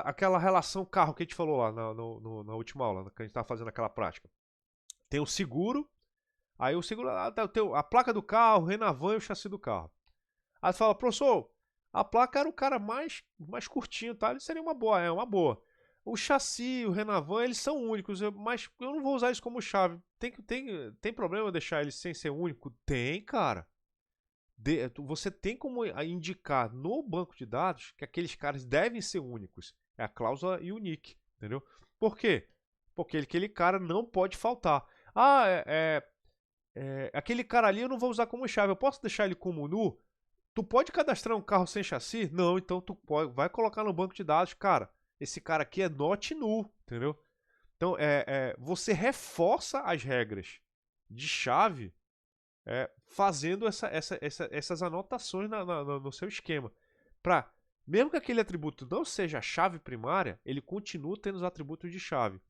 Speaker 1: aquela relação carro que a gente falou lá na última aula, que a gente estava fazendo aquela prática. Tem o seguro, aí o seguro, a placa do carro, o Renavan e o chassi do carro. Aí você fala, professor, a placa era o cara mais curtinho, tá? Ele seria uma boa, uma boa. O chassi, o Renavan, eles são únicos, mas eu não vou usar isso como chave. Tem problema deixar eles sem ser único? Tem, cara. Você tem como indicar no banco de dados que aqueles caras devem ser únicos. É a cláusula unique, entendeu? Por quê? Porque aquele cara não pode faltar. Aquele cara ali eu não vou usar como chave. Eu posso deixar ele como nu? Tu pode cadastrar um carro sem chassi? Não, então tu vai colocar no banco de dados, cara. Esse cara aqui é not null, entendeu? Então, você reforça as regras de chave fazendo essas anotações no seu esquema. Para, mesmo que aquele atributo não seja a chave primária, ele continua tendo os atributos de chave.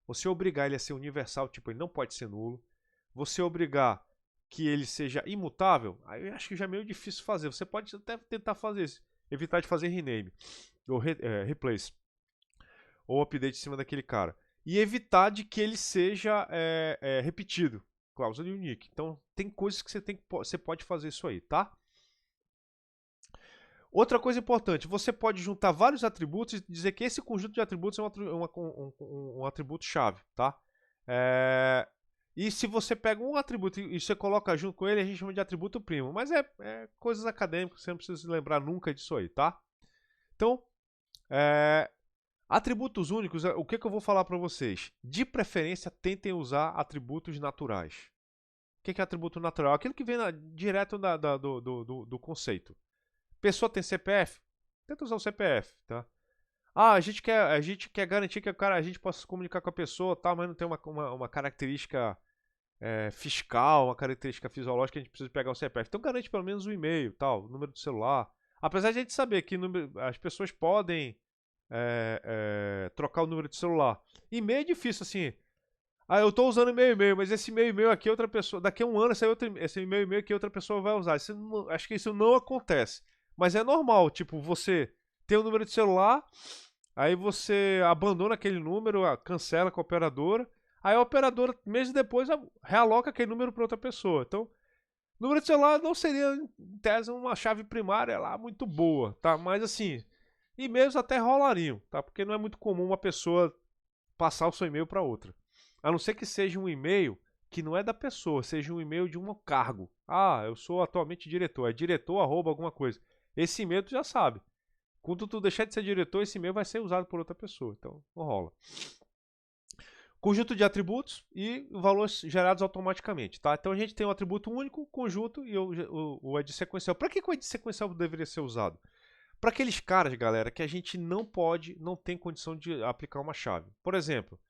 Speaker 1: Você obrigar ele a ser universal, tipo, ele não pode ser nulo. Você obrigar que ele seja imutável, aí eu acho que já é meio difícil fazer. Você pode até tentar fazer isso. Evitar de fazer rename, ou replace, ou update em cima daquele cara. E evitar de que ele seja repetido. Cláusula unique. Então, tem coisas que você pode fazer isso aí, tá? Outra coisa importante, você pode juntar vários atributos e dizer que esse conjunto de atributos é um atributo-chave, tá? E se você pega um atributo e você coloca junto com ele, a gente chama de atributo primo. Mas coisas acadêmicas, você não precisa se lembrar nunca disso aí, tá? Então, atributos únicos, o que eu vou falar para vocês? De preferência, tentem usar atributos naturais. O que é atributo natural? Aquilo que vem direto do conceito. Pessoa tem CPF? Tenta usar o CPF, tá? A gente quer garantir que a gente possa se comunicar com a pessoa, tá? Mas não tem uma característica fiscal, uma característica fisiológica, a gente precisa pegar o CPF. Então garante pelo menos o e-mail, tal, o número do celular. Apesar de a gente saber que as pessoas podem trocar o número de celular. E-mail é difícil, assim. Eu estou usando e-mail, mas esse e-mail aqui outra pessoa, daqui a um ano esse e-mail aqui outra pessoa vai usar. Acho que isso não acontece. Mas é normal, tipo, você tem um número de celular, aí você abandona aquele número, cancela com a operadora, aí a operadora, meses depois, realoca aquele número para outra pessoa. Então, número de celular não seria, em tese, uma chave primária lá muito boa, tá? Mas assim, e-mails até rolariam, tá? Porque não é muito comum uma pessoa passar o seu e-mail para outra. A não ser que seja um e-mail que não é da pessoa, seja um e-mail de um cargo. Eu sou atualmente diretor, é diretor @ alguma coisa. Esse e-mail tu já sabe. Quando tu deixar de ser diretor, esse e-mail vai ser usado por outra pessoa. Então, não rola. Conjunto de atributos e valores gerados automaticamente, tá? Então a gente tem um atributo único, conjunto e o id sequencial. Para que o id sequencial deveria ser usado? Para aqueles caras, galera, que a gente não tem condição de aplicar uma chave. Por exemplo,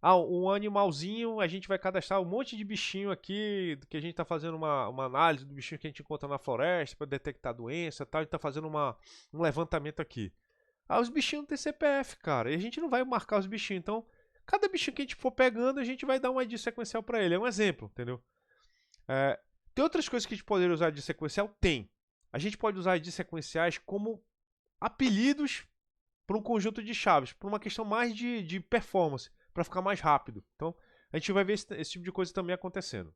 Speaker 1: um animalzinho, a gente vai cadastrar um monte de bichinho aqui, que a gente está fazendo uma análise do bichinho que a gente encontra na floresta para detectar doença e tal, a gente está fazendo um levantamento aqui. Os bichinhos não tem CPF, cara, e a gente não vai marcar os bichinhos, então cada bichinho que a gente for pegando, a gente vai dar um ID sequencial para ele, é um exemplo, entendeu? Tem outras coisas que a gente poderia usar de sequencial? Tem. A gente pode usar IDs sequenciais como apelidos para um conjunto de chaves, por uma questão mais de performance, para ficar mais rápido. Então, a gente vai ver esse tipo de coisa também acontecendo.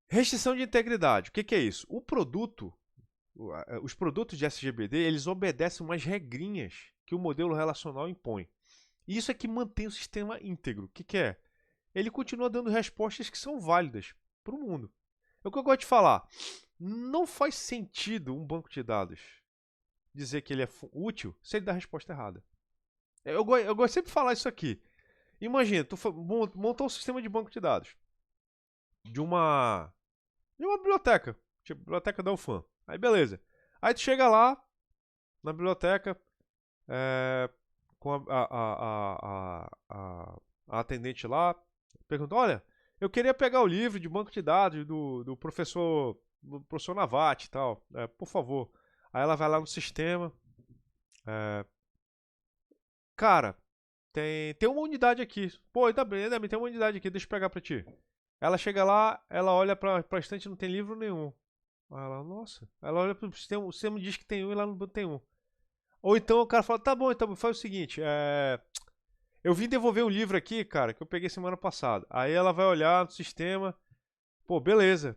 Speaker 1: Restrição de integridade. O que é isso? Os produtos de SGBD, eles obedecem umas regrinhas que o modelo relacional impõe. E isso é que mantém o sistema íntegro. O que é? Ele continua dando respostas que são válidas para o mundo. É o que eu gosto de falar. Não faz sentido um banco de dados dizer que ele é útil se ele dá a resposta errada. Eu gosto sempre de falar isso aqui. Imagina, tu montou um sistema de banco de dados de uma biblioteca, tipo biblioteca da UFAM. Aí beleza. Aí tu chega lá na biblioteca com a atendente lá, pergunta: olha, eu queria pegar o livro de banco de dados do professor Navati e tal, por favor. Aí ela vai lá no sistema. Cara, tem uma unidade aqui. Pô, ainda bem, tem uma unidade aqui, deixa eu pegar pra ti. Ela chega lá, ela olha pra estante, não tem livro nenhum. Aí ela, nossa. Ela olha pro sistema, o sistema diz que tem um e lá não tem um. Ou então o cara fala, tá bom, então faz o seguinte, eu vim devolver um livro aqui, cara, que eu peguei semana passada. Aí ela vai olhar no sistema, pô, beleza,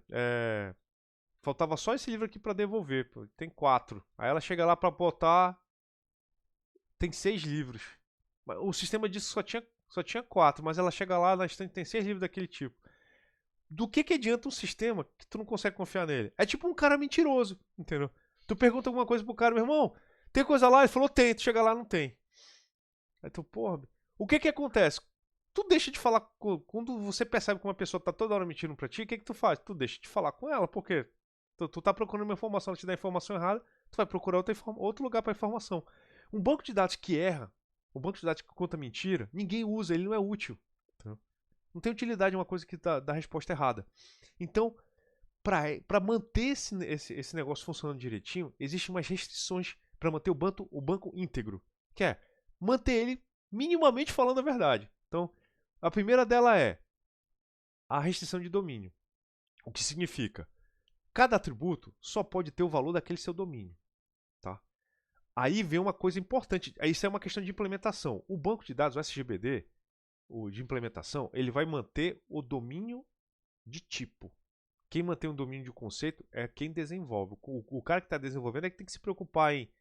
Speaker 1: faltava só esse livro aqui pra devolver, pô, tem 4. Aí ela chega lá pra botar, tem 6 livros. O sistema disse que só tinha 4, mas ela chega lá na estante tem 6 livros daquele tipo. Do que adianta um sistema que tu não consegue confiar nele? É tipo um cara mentiroso, entendeu? Tu pergunta alguma coisa pro cara, meu irmão, tem coisa lá? Ele falou, tem. Tu chega lá, não tem. Aí tu, porra, o que acontece? Tu deixa de falar, quando você percebe que uma pessoa tá toda hora mentindo pra ti, o que tu faz? Tu deixa de falar com ela, porque tu tá procurando uma informação, ela te dá informação errada, tu vai procurar outro lugar pra informação. Um banco de dados que erra, um banco de dados que conta mentira, ninguém usa, ele não é útil. Entendeu? Não tem utilidade uma coisa que dá resposta errada. Então, para manter esse negócio funcionando direitinho, existem umas restrições para manter o banco íntegro, que é manter ele minimamente falando a verdade. Então, a primeira dela é a restrição de domínio. O que significa? Cada atributo só pode ter o valor daquele seu domínio. Tá? Aí vem uma coisa importante. Isso é uma questão de implementação. O banco de dados, o SGBD, o de implementação, ele vai manter o domínio de tipo. Quem mantém o domínio de conceito é quem desenvolve. O cara que está desenvolvendo é que tem que se preocupar em,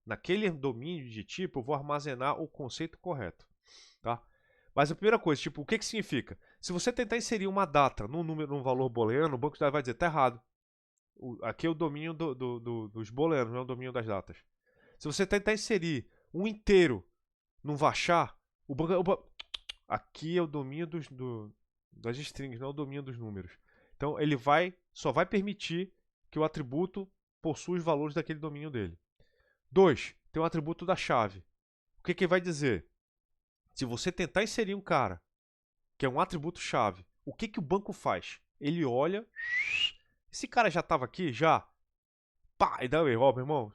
Speaker 1: naquele domínio de tipo, eu vou armazenar o conceito correto. Tá? Mas a primeira coisa, tipo, o que significa? Se você tentar inserir uma data num valor booleano, o banco de dados vai dizer, tá errado. Aqui é o domínio dos booleanos, não é o domínio das datas. Se você tentar inserir um inteiro num varchar, aqui é o domínio das strings, não é o domínio dos números. Então ele só vai permitir que o atributo possua os valores daquele domínio dele. 2. Tem o atributo da chave. O que ele vai dizer? Se você tentar inserir um cara que é um atributo chave, o que o banco faz? Ele olha, esse cara já estava aqui? Já. Pá, e dá o erro, meu irmão.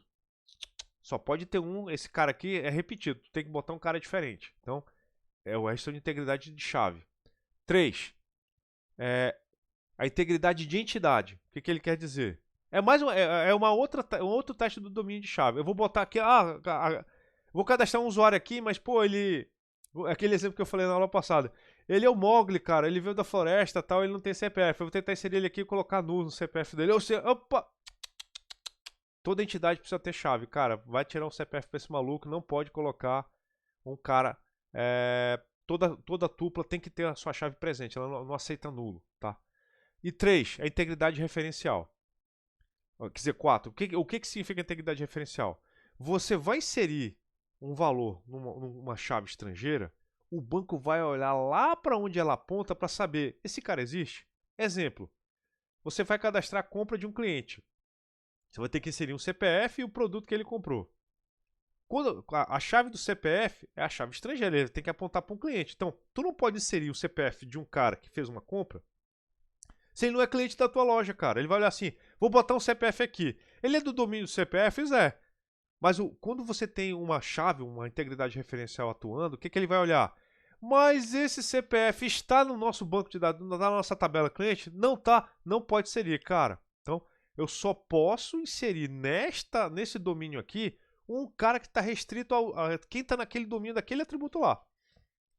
Speaker 1: Só pode ter um, esse cara aqui é repetido, tu tem que botar um cara diferente. Então, é a questão de integridade de chave. 3. A integridade de entidade. O que ele quer dizer? É mais um outro teste do domínio de chave. Eu vou botar aqui, vou cadastrar um usuário aqui, mas pô, aquele exemplo que eu falei na aula passada. Ele é o Mogli, cara, ele veio da floresta, tal, ele não tem CPF. Eu vou tentar inserir ele aqui e colocar nulo no CPF dele. Ou seja, opa! Toda entidade precisa ter chave, cara. Vai tirar um CPF pra esse maluco, não pode colocar um cara. Toda tupla tem que ter a sua chave presente, ela não aceita nulo, tá? E 3, a integridade referencial. Quer dizer, 4, o que significa integridade referencial? Você vai inserir um valor numa chave estrangeira, o banco vai olhar lá para onde ela aponta para saber, esse cara existe? Exemplo, você vai cadastrar a compra de um cliente. Você vai ter que inserir um CPF e o produto que ele comprou. Quando a chave do CPF é a chave estrangeira, ele tem que apontar para um cliente. Então, tu não pode inserir o CPF de um cara que fez uma compra se ele não é cliente da tua loja, cara. Ele vai olhar assim, vou botar um CPF aqui. Ele é do domínio do CPF? É. Mas quando você tem uma chave, uma integridade referencial atuando, o que ele vai olhar? Mas esse CPF está no nosso banco de dados, na nossa tabela cliente? Não tá, não pode inserir, cara. Então, eu só posso inserir nesse domínio aqui um cara que está restrito a quem está naquele domínio daquele atributo lá.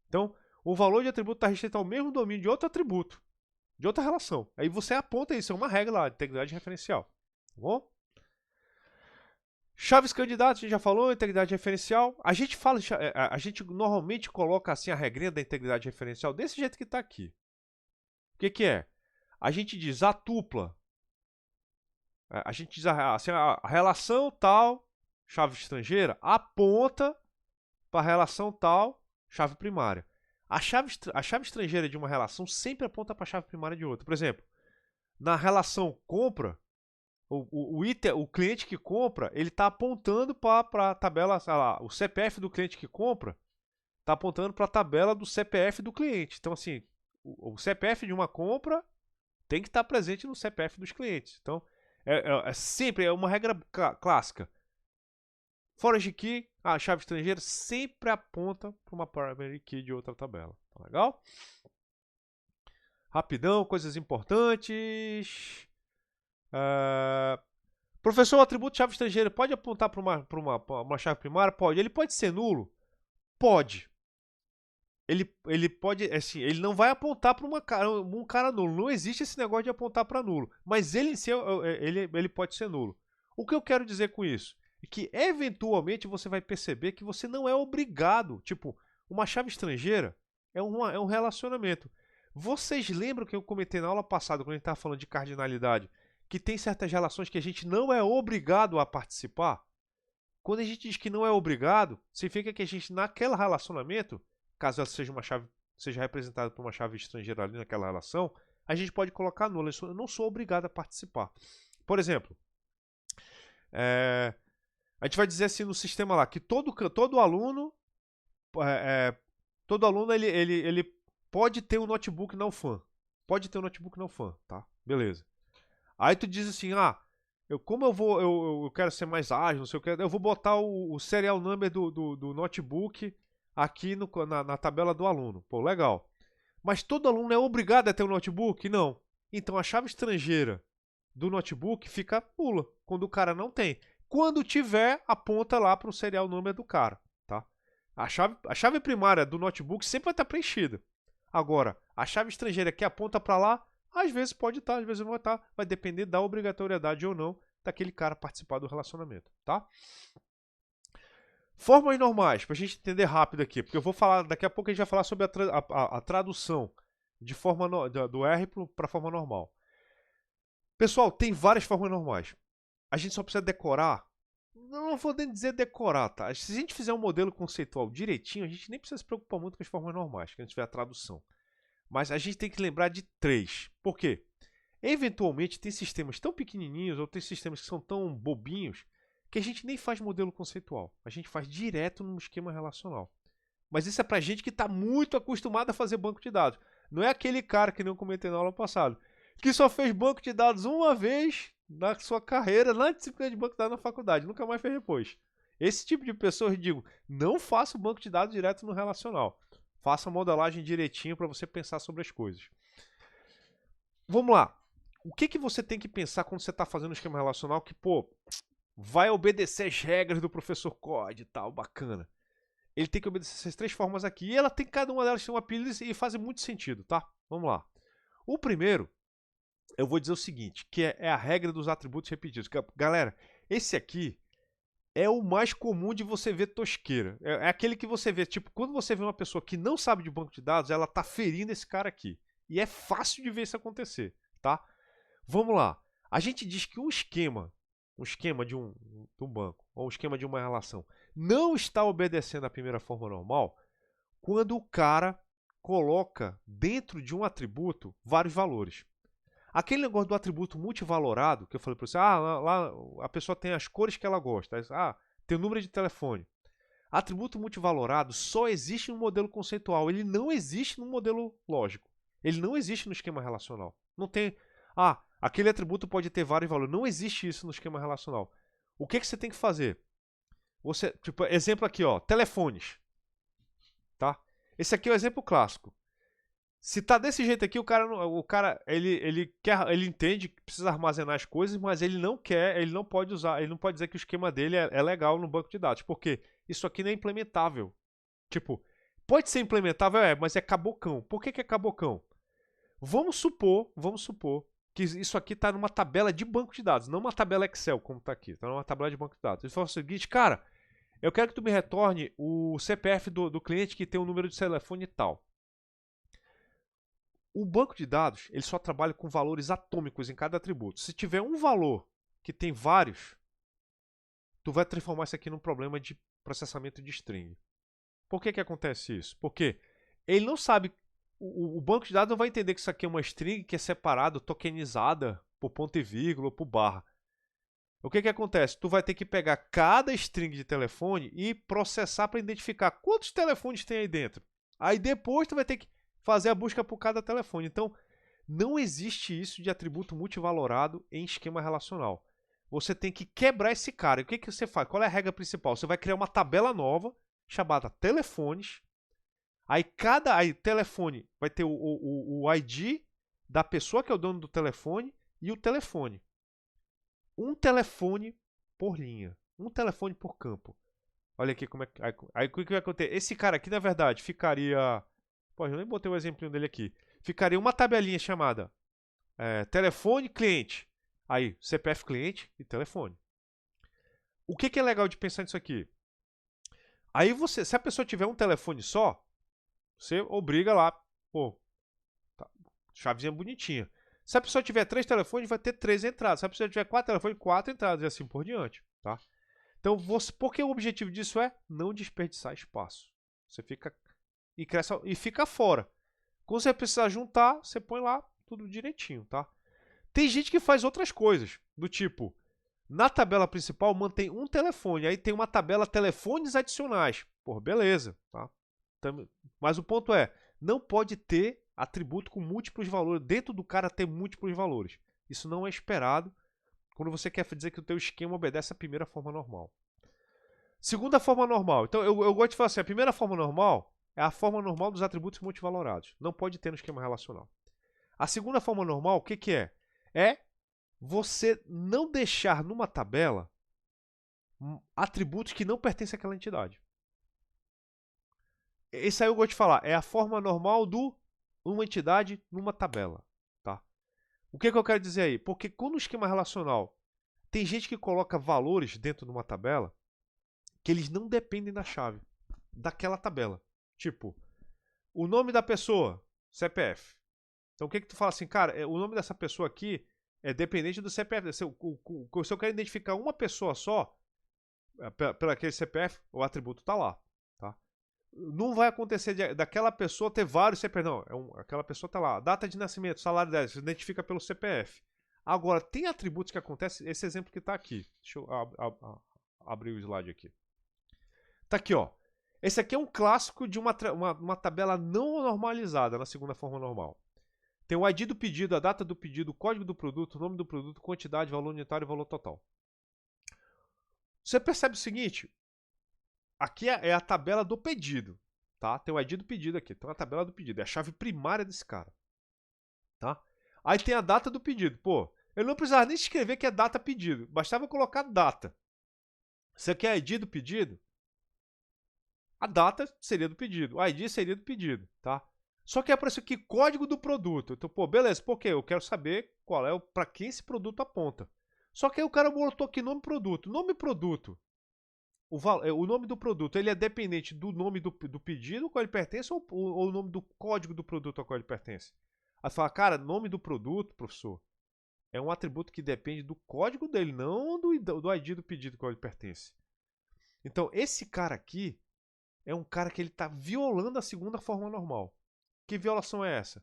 Speaker 1: Então, o valor de atributo está restrito ao mesmo domínio de outro atributo, de outra relação. Aí você aponta isso, é uma regra lá, de integridade referencial. Tá bom? Chaves candidatas, a gente já falou, integridade referencial. A gente normalmente coloca assim a regrinha da integridade referencial desse jeito que está aqui. O que é? A gente diz a tupla. A gente diz assim, a relação tal, chave estrangeira, aponta para a relação tal, chave primária. A chave estrangeira de uma relação sempre aponta para a chave primária de outra. Por exemplo, na relação compra, o cliente que compra, ele está apontando para a tabela, sei lá, o CPF do cliente que compra está apontando para a tabela do CPF do cliente. Então, assim, o CPF de uma compra tem que estar presente no CPF dos clientes. Então, sempre uma regra clássica. Forage key, a chave estrangeira sempre aponta para uma primary key de outra tabela. Tá legal? Rapidão, coisas importantes. Professor, o atributo chave estrangeira pode apontar para uma chave primária? Pode. Ele pode ser nulo? Pode. Ele pode, assim, ele não vai apontar para um cara nulo. Não existe esse negócio de apontar para nulo. Mas ele em si, ele pode ser nulo. O que eu quero dizer com isso? É que, eventualmente, você vai perceber que você não é obrigado. Tipo, uma chave estrangeira é um relacionamento. Vocês lembram que eu comentei na aula passada, quando a gente estava falando de cardinalidade, que tem certas relações que a gente não é obrigado a participar? Quando a gente diz que não é obrigado, significa que a gente, naquele relacionamento, caso ela seja representada por uma chave estrangeira ali naquela relação, a gente pode colocar nulo. Eu não sou obrigado a participar. Por exemplo, a gente vai dizer assim no sistema lá, que todo aluno ele pode ter um notebook não fan. Pode ter um notebook não fan, tá? Beleza. Aí tu diz assim, como eu quero ser mais ágil, não sei o que, eu vou botar o serial number do notebook aqui na tabela do aluno. Pô, legal. Mas todo aluno é obrigado a ter um notebook? Não. Então a chave estrangeira do notebook fica nula, quando o cara não tem. Quando tiver, aponta lá para o serial number do cara, tá? A chave primária do notebook sempre vai estar preenchida. Agora, a chave estrangeira que aponta para lá, às vezes pode estar, às vezes não vai estar. Vai depender da obrigatoriedade ou não daquele cara participar do relacionamento, tá? Formas normais, para a gente entender rápido aqui, porque eu vou falar, daqui a pouco a gente vai falar sobre a tradução de forma do R para a forma normal. Pessoal, tem várias formas normais. A gente só precisa decorar. Não vou nem dizer decorar, tá? Se a gente fizer um modelo conceitual direitinho, a gente nem precisa se preocupar muito com as formas normais, que a gente tiver a tradução. Mas a gente tem que lembrar de 3. Por quê? Eventualmente tem sistemas tão pequenininhos ou tem sistemas que são tão bobinhos que a gente nem faz modelo conceitual. A gente faz direto no esquema relacional. Mas isso é pra gente que está muito acostumado a fazer banco de dados. Não é aquele cara que nem eu comentei na aula passada, que só fez banco de dados uma vez na sua carreira, na disciplina de banco de dados na faculdade, nunca mais fez depois. Esse tipo de pessoa, eu digo, não faça o banco de dados direto no relacional. Faça a modelagem direitinho para você pensar sobre as coisas. Vamos lá. O que você tem que pensar quando você está fazendo um esquema relacional que, vai obedecer as regras do professor Code e tal, bacana. Ele tem que obedecer essas 3 formas aqui. E cada uma delas tem um apelido e faz muito sentido, tá? Vamos lá. O primeiro, eu vou dizer o seguinte, que é a regra dos atributos repetidos. Galera, esse aqui é o mais comum de você ver tosqueira. É aquele que você vê, tipo, quando você vê uma pessoa que não sabe de banco de dados, ela tá ferindo esse cara aqui. E é fácil de ver isso acontecer, tá? Vamos lá. A gente diz que um esquema de um banco, ou um esquema de uma relação, não está obedecendo a primeira forma normal quando o cara coloca dentro de um atributo vários valores. Aquele negócio do atributo multivalorado, que eu falei para você, lá a pessoa tem as cores que ela gosta, tem o número de telefone. Atributo multivalorado só existe no modelo conceitual, ele não existe no modelo lógico. Ele não existe no esquema relacional. Não tem, aquele atributo pode ter vários valores. Não existe isso no esquema relacional. O que você tem que fazer? Tipo, exemplo aqui, telefones. Tá? Esse aqui é o exemplo clássico. Se tá desse jeito aqui, o cara ele entende que precisa armazenar as coisas, mas ele não pode usar, ele não pode dizer que o esquema dele é legal no banco de dados, porque isso aqui não é implementável. Tipo, pode ser implementável, mas é cabocão. Por que é cabocão? Vamos supor que isso aqui está numa tabela de banco de dados, não uma tabela Excel como está aqui, está numa tabela de banco de dados. Ele fala o seguinte, cara, eu quero que tu me retorne o CPF do cliente que tem o número de telefone e tal. O banco de dados ele só trabalha com valores atômicos em cada atributo. Se tiver um valor que tem vários, tu vai transformar isso aqui num problema de processamento de string. Por que acontece isso? Porque ele não sabe, o banco de dados não vai entender que isso aqui é uma string que é separada, tokenizada por ponto e vírgula ou por barra. O que acontece? Tu vai ter que pegar cada string de telefone e processar para identificar quantos telefones tem aí dentro. Aí depois tu vai ter que fazer a busca por cada telefone. Então, não existe isso de atributo multivalorado em esquema relacional. Você tem que quebrar esse cara. E o que você faz? Qual é a regra principal? Você vai criar uma tabela nova chamada telefones. Aí cada telefone vai ter o ID da pessoa que é o dono do telefone e o telefone. Um telefone por linha. Um telefone por campo. Olha aqui como é que... Aí o que vai acontecer? Esse cara aqui, na verdade, ficaria... Pô, eu nem botei o exemplo dele aqui. Ficaria uma tabelinha chamada telefone cliente. Aí, CPF cliente e telefone. O que é legal de pensar nisso aqui? Aí se a pessoa tiver um telefone só, você obriga lá, tá, chavezinha bonitinha. Se a pessoa tiver 3 telefones, vai ter 3 entradas. Se a pessoa tiver 4 telefones, 4 entradas e assim por diante, tá? Então, porque o objetivo disso é não desperdiçar espaço. Você fica e cresce e fica fora. Quando você precisar juntar, você põe lá tudo direitinho, tá? Tem gente que faz outras coisas, do tipo, na tabela principal mantém um telefone, aí tem uma tabela telefones adicionais. Beleza, tá? Mas o ponto é, não pode ter atributo com múltiplos valores, dentro do cara ter múltiplos valores. Isso não é esperado quando você quer dizer que o teu esquema obedece à primeira forma normal. Segunda forma normal. Então eu gosto de falar assim, a primeira forma normal é a forma normal dos atributos multivalorados. Não pode ter no esquema relacional. A segunda forma normal, o que, que é? É você não deixar numa tabela atributos que não pertencem àquela entidade. Esse aí eu gosto de falar, é a forma normal do uma entidade numa tabela. Tá? O que, que eu quero dizer aí? Porque quando o esquema relacional tem gente que coloca valores dentro de uma tabela que eles não dependem da chave, daquela tabela. Tipo, o nome da pessoa, CPF. Então o que, que tu fala assim, cara, o nome dessa pessoa aqui é dependente do CPF. Se eu quero identificar uma pessoa só, pelo aquele CPF, o atributo está lá. Tá? Não vai acontecer daquela pessoa ter vários CPF, não. Aquela pessoa está lá. Data de nascimento, salário dela, se identifica pelo CPF. Agora, tem atributos que acontecem, esse exemplo que está aqui. Deixa eu abrir o slide aqui. Tá aqui, ó. Esse aqui é um clássico de uma tabela não normalizada na segunda forma normal. Tem o ID do pedido, a data do pedido, o código do produto, o nome do produto, quantidade, valor unitário e valor total. Você percebe o seguinte, aqui é a tabela do pedido, tá? Tem o ID do pedido aqui, tem a tabela do pedido, é a chave primária desse cara, tá? Aí tem a data do pedido, pô, eu não precisava nem escrever que é data pedido, bastava colocar data. Você quer ID do pedido? A data seria do pedido, o ID seria do pedido, tá? Só que apareceu aqui código do produto. Então, pô, beleza, por quê? Eu quero saber qual é para quem esse produto aponta. Só que aí o cara botou aqui nome produto. Nome produto, o nome do produto, ele é dependente do nome do pedido ao qual ele pertence ou o nome do código do produto ao qual ele pertence? Aí fala, cara, nome do produto, professor, é um atributo que depende do código dele, não do ID do pedido ao qual ele pertence. Então, esse cara aqui é um cara que ele está violando a segunda forma normal. Que violação é essa?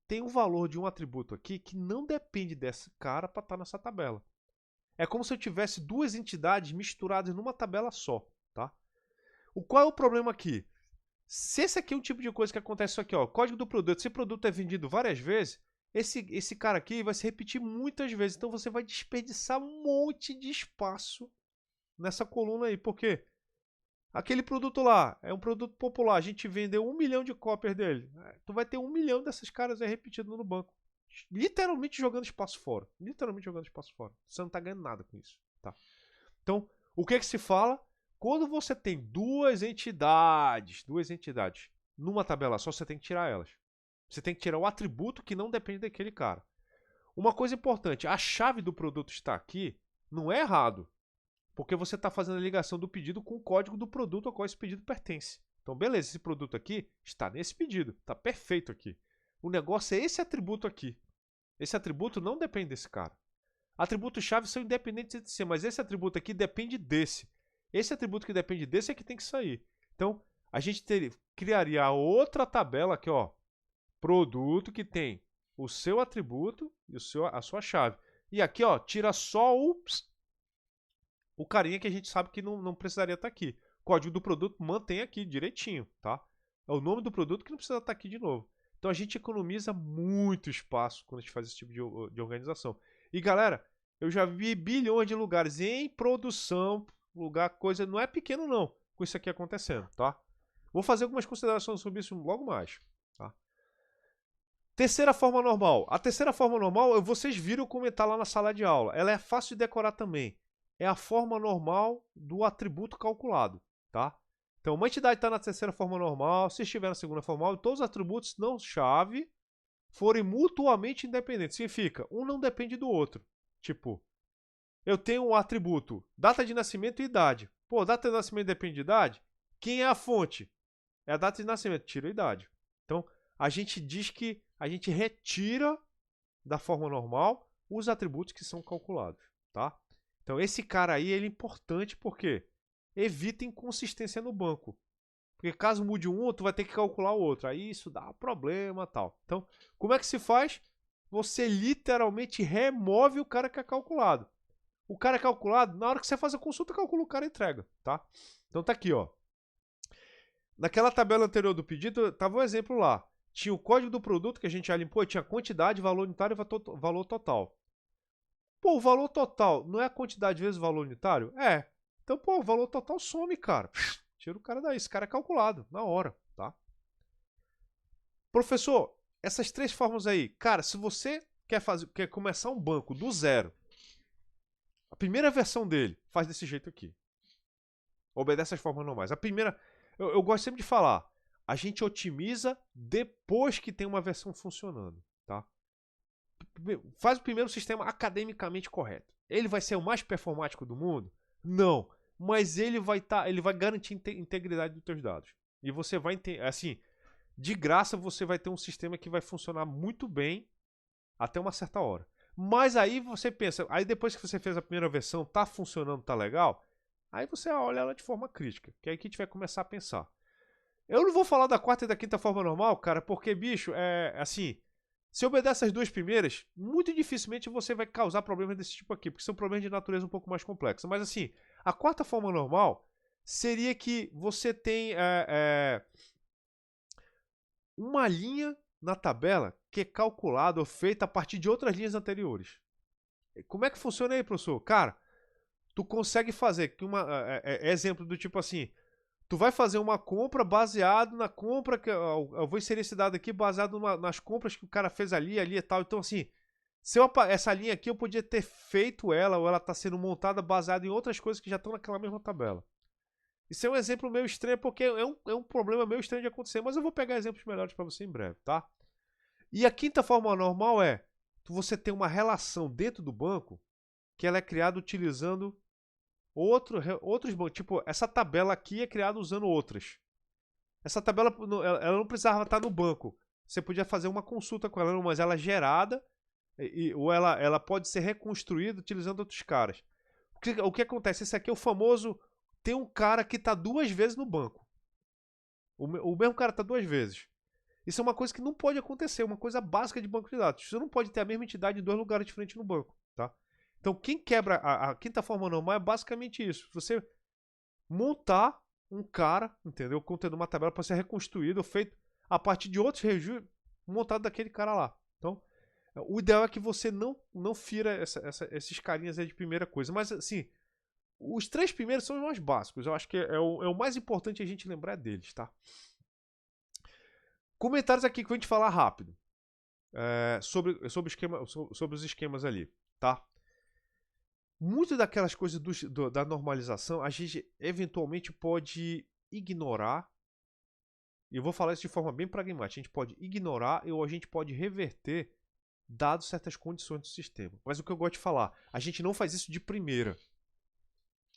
Speaker 1: Tem um valor de um atributo aqui que não depende desse cara para estar nessa tabela. É como se eu tivesse duas entidades misturadas numa tabela só, tá? Qual é o problema aqui? Se esse aqui é um tipo de coisa que acontece aqui, ó, código do produto, se o produto é vendido várias vezes, esse cara aqui vai se repetir muitas vezes, então você vai desperdiçar um monte de espaço nessa coluna aí, por quê? Aquele produto lá é um produto popular, a gente vendeu 1 milhão de cópias dele. Tu vai ter 1 milhão desses caras aí repetidos no banco. Literalmente jogando espaço fora. Literalmente jogando espaço fora. Você não tá ganhando nada com isso. Tá? Então, o que se fala? Quando você tem duas entidades numa tabela só, você tem que tirar elas. Você tem que tirar o atributo que não depende daquele cara. Uma coisa importante, a chave do produto está aqui, não é errado. Porque você está fazendo a ligação do pedido com o código do produto ao qual esse pedido pertence. Então, beleza, esse produto aqui está nesse pedido, está perfeito aqui. O negócio é esse atributo aqui. Esse atributo não depende desse cara. Atributos-chave são independentes de si, mas esse atributo aqui depende desse. Esse atributo que depende desse é que tem que sair. Então, a gente criaria outra tabela aqui, ó. Produto que tem o seu atributo e a sua chave. E aqui, ó, tira só o carinha que a gente sabe que não precisaria estar aqui. O código do produto mantém aqui direitinho, tá? É o nome do produto que não precisa estar aqui de novo. Então a gente economiza muito espaço quando a gente faz esse tipo de organização. E galera, eu já vi bilhões de lugares em produção, coisa não é pequeno não, com isso aqui acontecendo, tá? Vou fazer algumas considerações sobre isso logo mais, tá? Terceira forma normal. A terceira forma normal, vocês viram comentar lá na sala de aula. Ela é fácil de decorar também. É a forma normal do atributo calculado, tá? Então, uma entidade está na terceira forma normal, se estiver na segunda forma normal, todos os atributos não chave forem mutuamente independentes. Significa, um não depende do outro. Tipo, eu tenho um atributo, data de nascimento e idade. Pô, data de nascimento depende de idade? Quem é a fonte? É a data de nascimento, tira a idade. Então, a gente diz que a gente retira da forma normal os atributos que são calculados, tá? Então, esse cara aí ele é importante porque evita inconsistência no banco. Porque caso mude um, tu vai ter que calcular o outro. Aí isso dá problema e tal. Então, como é que se faz? Você literalmente remove o cara que é calculado. O cara é calculado, na hora que você faz a consulta, calcula o cara e entrega, tá? Então tá aqui, ó. Naquela tabela anterior do pedido, tava um exemplo lá. Tinha o código do produto que a gente já limpou, tinha quantidade, valor unitário e valor total. Pô, o valor total não é a quantidade vezes o valor unitário? É. Então, pô, o valor total some, cara. Tira o cara daí. Esse cara é calculado na hora, tá? Professor, essas 3 formas aí. Cara, se você quer começar um banco do zero, a primeira versão dele faz desse jeito aqui. Obedece as formas normais. A primeira, eu gosto sempre de falar, a gente otimiza depois que tem uma versão funcionando, tá? Faz o primeiro sistema academicamente correto. Ele vai ser o mais performático do mundo? Não. Mas ele vai garantir a integridade dos teus dados. E você vai assim, de graça você vai ter um sistema que vai funcionar muito bem até uma certa hora. Mas aí você pensa, aí depois que você fez a primeira versão, tá funcionando, tá legal? Aí você olha ela de forma crítica, que é aí que a gente vai começar a pensar. Eu não vou falar da quarta e da quinta forma normal, cara, porque, bicho, é assim, se obedecer as 2 primeiras, muito dificilmente você vai causar problemas desse tipo aqui, porque são problemas de natureza um pouco mais complexa. Mas assim, a quarta forma normal seria que você tem uma linha na tabela que é calculada ou feita a partir de outras linhas anteriores. Como é que funciona aí, professor? Cara, tu consegue fazer que exemplo do tipo assim, tu vai fazer uma compra baseado na compra que eu vou inserir esse dado aqui baseado nas compras que o cara fez ali e tal. Então assim, essa linha aqui eu podia ter feito ela ou ela está sendo montada baseada em outras coisas que já estão naquela mesma tabela. Isso é um exemplo meio estranho porque é um problema meio estranho de acontecer, mas eu vou pegar exemplos melhores para você em breve, tá? E a quinta forma normal é você ter uma relação dentro do banco que ela é criada utilizando outros bancos. Tipo, essa tabela aqui é criada usando outras. Essa tabela ela não precisava estar no banco. Você podia fazer uma consulta com ela, mas ela é gerada ou ela pode ser reconstruída utilizando outros caras. O que acontece? Esse aqui é o famoso tem um cara que está 2 vezes no banco. O mesmo cara está 2 vezes. Isso é uma coisa que não pode acontecer, uma coisa básica de banco de dados. Você não pode ter a mesma entidade em 2 lugares diferentes no banco, tá? Então, quem quebra a quinta forma normal é basicamente isso. Você montar um cara, entendeu? Contendo uma tabela para ser reconstruído, feito a partir de outros registros montado daquele cara lá. Então, o ideal é que você não fira esses carinhas aí de primeira coisa. Mas, assim, os 3 primeiros são os mais básicos. Eu acho que é o mais importante a gente lembrar deles, tá? Comentários aqui que eu vou te falar rápido. Sobre os esquemas ali, tá? Muito daquelas coisas da normalização a gente eventualmente pode ignorar. E eu vou falar isso de forma bem pragmática. A gente pode ignorar ou a gente pode reverter dado certas condições do sistema. Mas o que eu gosto de falar, a gente não faz isso de primeira.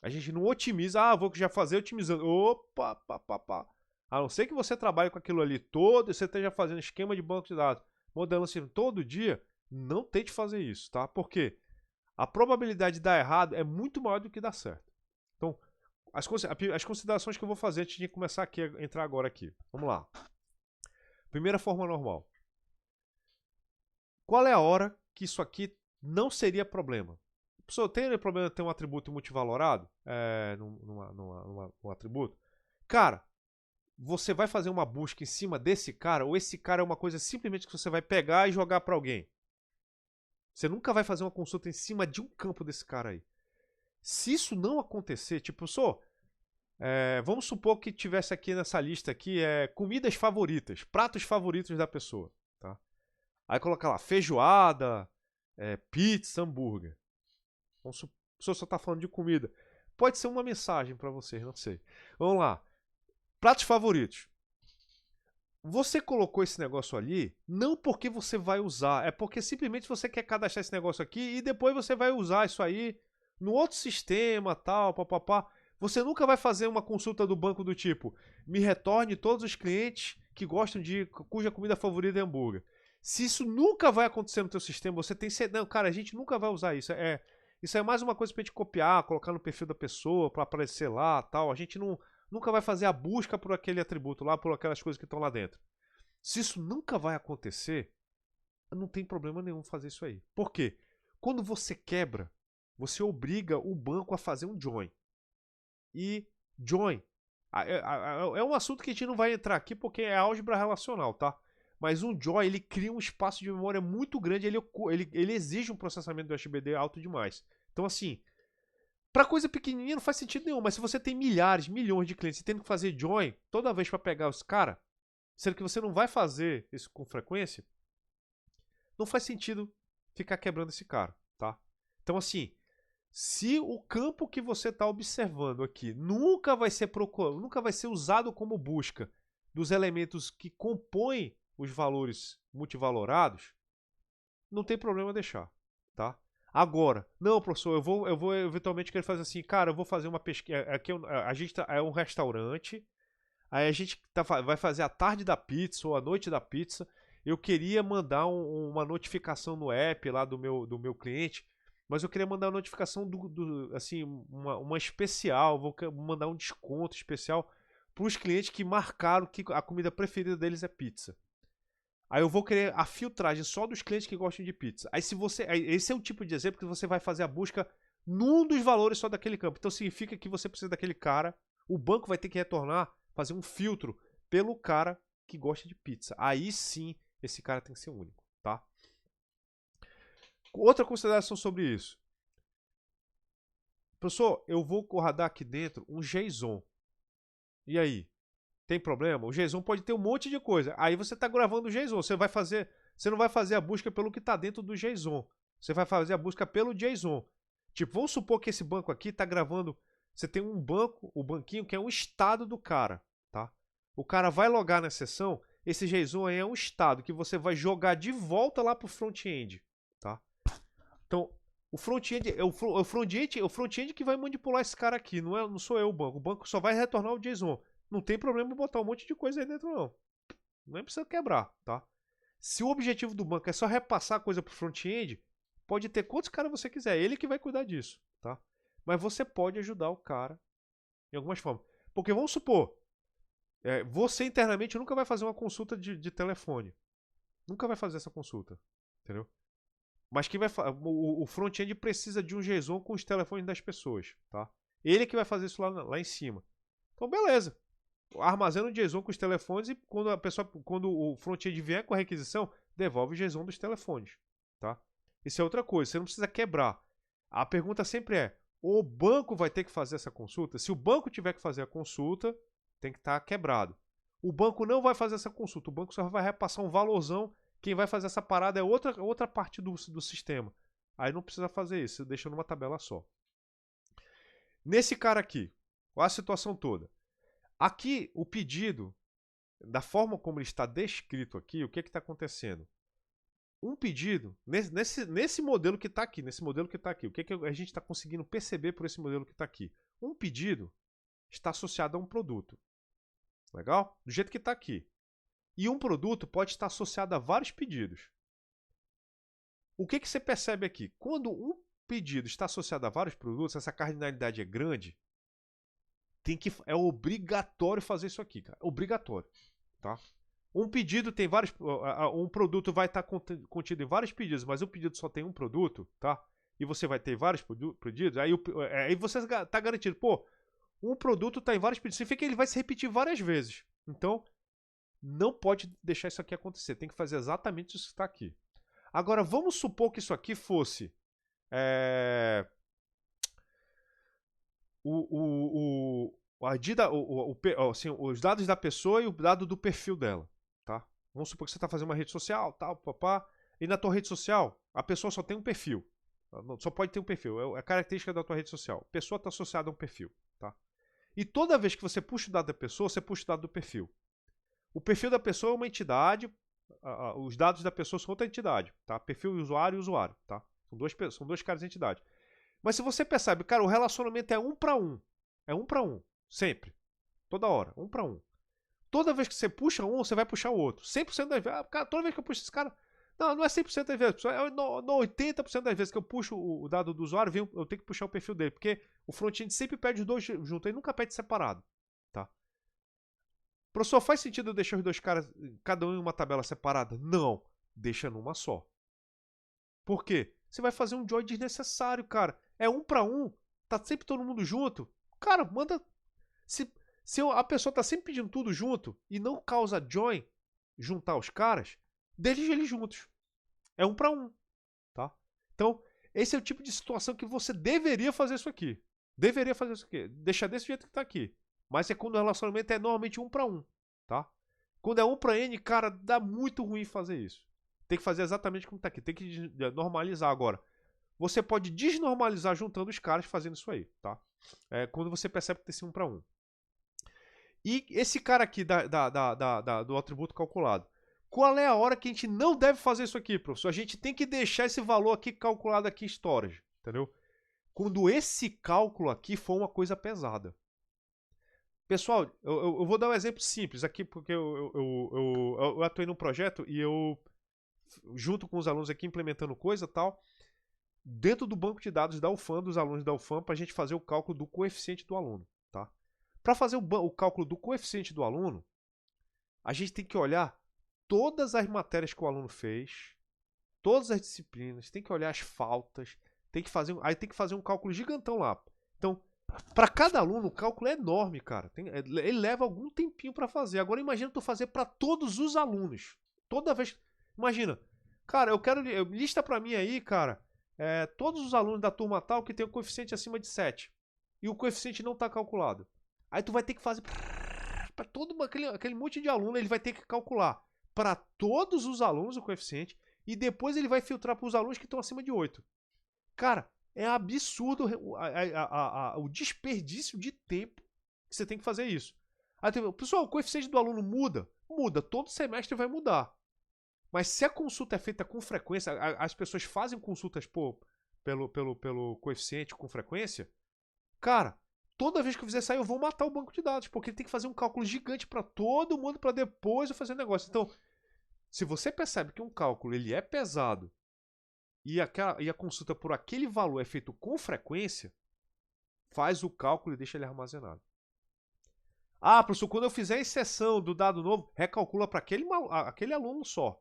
Speaker 1: A gente não otimiza, vou já fazer otimizando. Opa, pá. A não ser que você trabalhe com aquilo ali todo e você esteja fazendo esquema de banco de dados, modelando assim todo dia, não tente fazer isso, tá? Por quê? A probabilidade de dar errado é muito maior do que dar certo. Então, as considerações que eu vou fazer antes de começar aqui, a entrar agora aqui. Vamos lá. Primeira forma normal. Qual é a hora que isso aqui não seria problema? Pessoal, tem problema de ter um atributo multivalorado num atributo? Cara, você vai fazer uma busca em cima desse cara ou esse cara é uma coisa simplesmente que você vai pegar e jogar para alguém? Você nunca vai fazer uma consulta em cima de um campo desse cara aí. Se isso não acontecer, tipo, vamos supor que tivesse aqui nessa lista aqui comidas favoritas, pratos favoritos da pessoa, tá? Aí coloca lá feijoada, pizza, hambúrguer. A pessoa só está falando de comida. Pode ser uma mensagem para vocês, não sei. Vamos lá. Pratos favoritos. Você colocou esse negócio ali não porque você vai usar, é porque simplesmente você quer cadastrar esse negócio aqui e depois você vai usar isso aí no outro sistema, tal, papapá. Você nunca vai fazer uma consulta do banco do tipo, me retorne todos os clientes que gostam cuja comida favorita é hambúrguer. Se isso nunca vai acontecer no teu sistema, você tem certeza, não, cara, a gente nunca vai usar isso. Isso é mais uma coisa pra gente copiar, colocar no perfil da pessoa, para aparecer lá, tal. A gente nunca vai fazer a busca por aquele atributo lá, por aquelas coisas que estão lá dentro. Se isso nunca vai acontecer, não tem problema nenhum fazer isso aí. Por quê? Quando você quebra, você obriga o banco a fazer um join. E join, É um assunto que a gente não vai entrar aqui porque é álgebra relacional, tá? Mas um joy, ele cria um espaço de memória muito grande, ele exige um processamento do HBD alto demais. Então, assim, para coisa pequenininha não faz sentido nenhum, mas se você tem milhares, milhões de clientes e tendo que fazer join toda vez para pegar os caras, sendo que você não vai fazer isso com frequência, não faz sentido ficar quebrando esse cara, tá? Então, assim, se o campo que você está observando aqui nunca vai ser usado como busca dos elementos que compõem os valores multivalorados, não tem problema deixar, tá? Agora, não, professor, eu vou eventualmente querer fazer assim, cara, eu vou fazer uma pesquisa. Aqui a gente é um restaurante, aí a gente vai fazer a tarde da pizza ou a noite da pizza. Eu queria mandar uma notificação no app lá do meu cliente, mas eu queria mandar uma notificação assim, uma especial, vou mandar um desconto especial para os clientes que marcaram que a comida preferida deles é pizza. Aí eu vou querer a filtragem só dos clientes que gostam de pizza. Aí se você, esse é o tipo de exemplo que você vai fazer a busca num dos valores só daquele campo. Então significa que você precisa daquele cara, o banco vai ter que retornar, fazer um filtro pelo cara que gosta de pizza. Aí sim, esse cara tem que ser único, tá? Outra consideração sobre isso. Professor, eu vou rodar aqui dentro um JSON. E aí? Tem problema? O JSON pode ter um monte de coisa. Aí você está gravando o JSON. Você não vai fazer a busca pelo que está dentro do JSON. Você vai fazer a busca pelo JSON. Tipo, vamos supor que esse banco aqui está gravando. Você tem um banco, o banquinho que é um estado do cara, tá? O cara vai logar na sessão. Esse JSON aí é um estado que você vai jogar de volta lá para o front-end, tá? Então, o front-end é o front-end que vai manipular esse cara aqui. Não sou eu o banco. O banco só vai retornar o JSON. Não tem problema botar um monte de coisa aí dentro, não. Nem precisa quebrar, tá? Se o objetivo do banco é só repassar a coisa pro front-end, pode ter quantos caras você quiser. Ele que vai cuidar disso, tá? Mas você pode ajudar o cara em algumas formas. Porque vamos supor, você internamente nunca vai fazer uma consulta de telefone. Nunca vai fazer essa consulta, entendeu? Mas quem vai o front-end precisa de um JSON com os telefones das pessoas, tá? Ele que vai fazer isso lá em cima. Então, beleza. Armazena o JSON com os telefones e quando o front-end vier com a requisição, devolve o JSON dos telefones, tá? Isso é outra coisa, você não precisa quebrar. A pergunta sempre é, o banco vai ter que fazer essa consulta? Se o banco tiver que fazer a consulta, tem que estar quebrado. O banco não vai fazer essa consulta, o banco só vai repassar um valorzão, quem vai fazer essa parada é outra parte do sistema. Aí não precisa fazer isso, deixa numa tabela só. Nesse cara aqui, olha a situação toda. Aqui, o pedido, da forma como ele está descrito aqui, o que está acontecendo? Um pedido, nesse modelo que está aqui, o que a gente está conseguindo perceber por esse modelo que está aqui? Um pedido está associado a um produto. Legal? Do jeito que está aqui. E um produto pode estar associado a vários pedidos. O que você percebe aqui? Quando um pedido está associado a vários produtos, essa cardinalidade é grande, é obrigatório fazer isso aqui, cara. Obrigatório, tá? Um pedido tem vários, um produto vai estar contido em vários pedidos, mas o pedido só tem um produto, tá? E você vai ter vários pedidos, aí você está garantido, pô, um produto está em vários pedidos, significa que ele vai se repetir várias vezes. Então, não pode deixar isso aqui acontecer, tem que fazer exatamente isso que está aqui. Agora, vamos supor que isso aqui fosse os dados da pessoa e o dado do perfil dela, tá? Vamos supor que você está fazendo uma rede social, tal, papá, e na tua rede social a pessoa só tem um perfil, só pode ter um perfil, é a característica da tua rede social. A pessoa está associada a um perfil, tá? E toda vez que você puxa o dado da pessoa, você puxa o dado do perfil. O perfil da pessoa é uma entidade, os dados da pessoa são outra entidade, tá? Perfil usuário e usuário, tá? São dois caras de entidade. Mas se você percebe, cara, o relacionamento é 1 para 1. É 1 para 1. Sempre. Toda hora. 1 para 1. Toda vez que você puxa um, você vai puxar o outro. 100% das vezes. Cara, toda vez que eu puxo esse cara. Não é 100% das vezes. É 80% das vezes que eu puxo o dado do usuário, eu tenho que puxar o perfil dele. Porque o front-end sempre pede os dois juntos. Ele nunca pede separado. Tá? Professor, faz sentido eu deixar os dois caras, cada um em uma tabela separada? Não. Deixa numa só. Por quê? Você vai fazer um join desnecessário, cara. É 1 para 1. Tá sempre todo mundo junto. Cara, manda. Se a pessoa está sempre pedindo tudo junto e não causa join, juntar os caras, deixa eles juntos. É 1 para 1, tá? Então, esse é o tipo de situação que você deveria fazer isso aqui. Deveria fazer isso aqui. Deixar desse jeito que está aqui. Mas é quando o relacionamento é normalmente 1 para 1, tá? Quando é 1 para N, cara, dá muito ruim fazer isso. Tem que fazer exatamente como está aqui. Tem que normalizar agora. Você pode desnormalizar juntando os caras fazendo isso aí, tá? Quando você percebe que tem esse 1 para 1. E esse cara aqui do atributo calculado. Qual é a hora que a gente não deve fazer isso aqui, professor? A gente tem que deixar esse valor aqui calculado aqui em storage, entendeu? Quando esse cálculo aqui for uma coisa pesada. Pessoal, eu vou dar um exemplo simples aqui, porque eu atuei num projeto e eu, junto com os alunos aqui, implementando coisa e tal, dentro do banco de dados da UFAM, dos alunos da UFAM, para a gente fazer o cálculo do coeficiente do aluno, tá? Para fazer o cálculo do coeficiente do aluno, a gente tem que olhar todas as matérias que o aluno fez, todas as disciplinas, tem que olhar as faltas, aí tem que fazer um cálculo gigantão lá. Então, para cada aluno, o cálculo é enorme, cara. Ele leva algum tempinho para fazer. Agora imagina tu fazer para todos os alunos. Toda vez. Imagina, cara, lista para mim aí, cara, todos os alunos da turma tal que tem o coeficiente acima de 7 e o coeficiente não está calculado. Aí tu vai ter que fazer para todo aquele monte de aluno, ele vai ter que calcular para todos os alunos o coeficiente e depois ele vai filtrar para os alunos que estão acima de 8. Cara, é absurdo o desperdício de tempo que você tem que fazer isso. Aí, pessoal, o coeficiente do aluno muda? Muda, todo semestre vai mudar. Mas se a consulta é feita com frequência, as pessoas fazem consultas pelo coeficiente com frequência, cara, toda vez que eu fizer isso aí, eu vou matar o banco de dados, porque ele tem que fazer um cálculo gigante para todo mundo para depois eu fazer o negócio. Então, se você percebe que um cálculo ele é pesado e a consulta por aquele valor é feito com frequência, faz o cálculo e deixa ele armazenado. Ah, professor, quando eu fizer a inserção do dado novo, recalcula para aquele aluno só.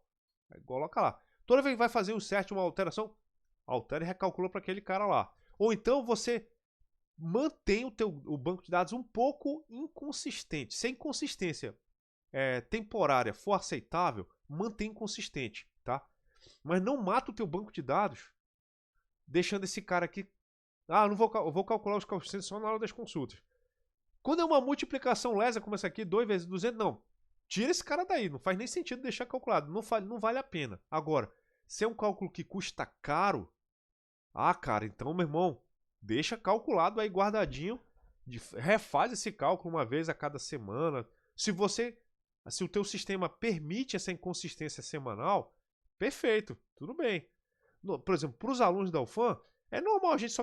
Speaker 1: Coloca lá. Toda vez que vai fazer um insert, uma alteração, altera e recalcula para aquele cara lá. Ou então você mantém o banco de dados um pouco inconsistente. Se a inconsistência temporária for aceitável, mantém consistente, tá? Mas não mata o teu banco de dados deixando esse cara aqui. Ah, eu vou calcular os coeficientes só na hora das consultas. Quando é uma multiplicação lesa, como essa aqui, 2 vezes 200, não. Tira esse cara daí, não faz nem sentido deixar calculado, não vale a pena. Agora, se é um cálculo que custa caro, cara, então, meu irmão, deixa calculado aí guardadinho, refaz esse cálculo uma vez a cada semana. Se o teu sistema permite essa inconsistência semanal, perfeito, tudo bem. Por exemplo, para os alunos da UFAM, é normal a gente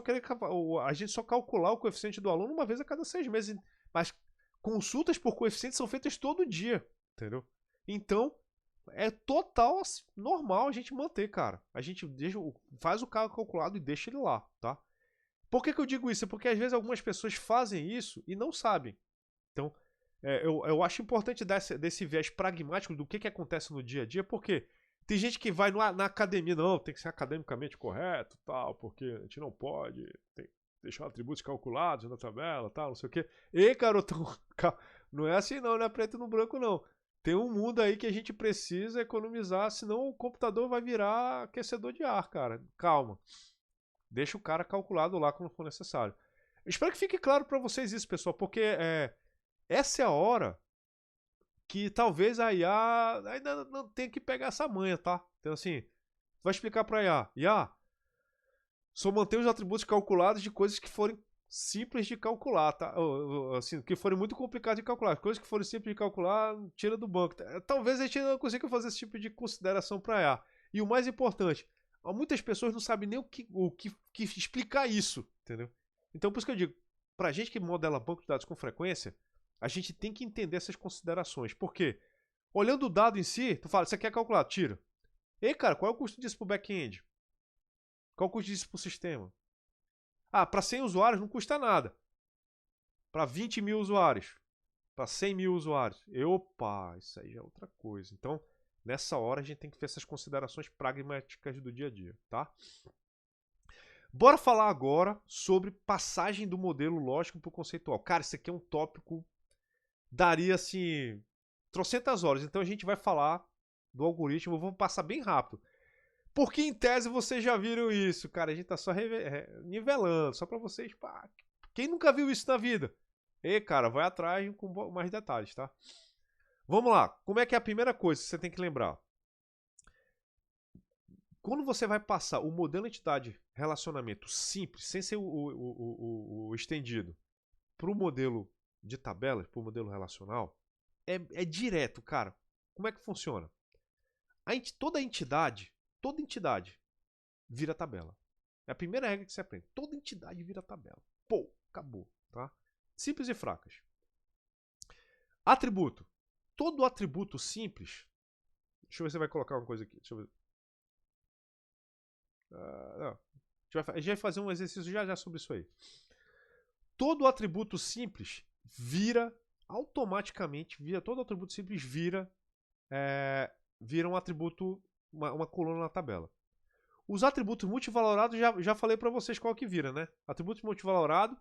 Speaker 1: só calcular o coeficiente do aluno uma vez a cada 6 meses. Mas consultas por coeficiente são feitas todo dia, entendeu? Então, é total normal a gente manter, cara. A gente faz o cálculo calculado e deixa ele lá, tá? Por que eu digo isso? É porque às vezes algumas pessoas fazem isso e não sabem. Então, eu acho importante dar desse viés pragmático do que acontece no dia a dia, porque tem gente que vai na academia, não, tem que ser academicamente correto, tal, porque a gente não pode deixar atributos calculados na tabela, tal, não sei o quê. Ei, garoto, não é assim não é preto no branco não. Tem um mundo aí que a gente precisa economizar, senão o computador vai virar aquecedor de ar, cara. Calma. Deixa o cara calculado lá quando for necessário. Eu espero que fique claro para vocês isso, pessoal, porque essa é a hora que talvez a IA ainda não tenha que pegar essa manha, tá? Então assim, vai explicar para a IA, só manter os atributos calculados de coisas que forem simples de calcular, tá? Assim, que forem muito complicadas de calcular. Coisas que forem simples de calcular, tira do banco. Talvez a gente não consiga fazer esse tipo de consideração para a IA. E o mais importante, muitas pessoas não sabem nem o que explicar isso, entendeu? Então por isso que eu digo, pra gente que modela banco de dados com frequência, a gente tem que entender essas considerações. Por quê? Olhando o dado em si, tu fala, você quer calcular, tira. Ei, cara, qual é o custo disso pro back-end? Qual o custo disso pro sistema? Ah, para 100 usuários não custa nada. Para 20 mil usuários, para 100 mil usuários. Opa, isso aí já é outra coisa. Então, nessa hora a gente tem que ver essas considerações pragmáticas do dia a dia, tá? Bora falar agora sobre passagem do modelo lógico para o conceitual. Cara, isso aqui é um tópico daria assim trocentas horas. Então a gente vai falar do algoritmo, eu vou passar bem rápido. Porque em tese vocês já viram isso, cara. A gente tá só nivelando, só pra vocês. Pá, quem nunca viu isso na vida? E, cara, vai atrás com mais detalhes, tá? Vamos lá. Como é que é a primeira coisa que você tem que lembrar? Quando você vai passar o modelo entidade relacionamento simples, sem ser o estendido, para o modelo de tabelas, para o modelo relacional, é direto, cara. Como é que funciona? Toda entidade vira tabela. É a primeira regra que você aprende. Toda entidade vira tabela. Pô, acabou, tá? Simples e fracas. Atributo. Todo atributo simples. Deixa eu ver se você vai colocar uma coisa aqui. Deixa eu ver. Não. A gente vai fazer um exercício já sobre isso aí. Todo atributo simples vira automaticamente, todo atributo simples vira um atributo, uma coluna na tabela. Os atributos multivalorados, já falei para vocês qual que vira, né? Atributo multivalorado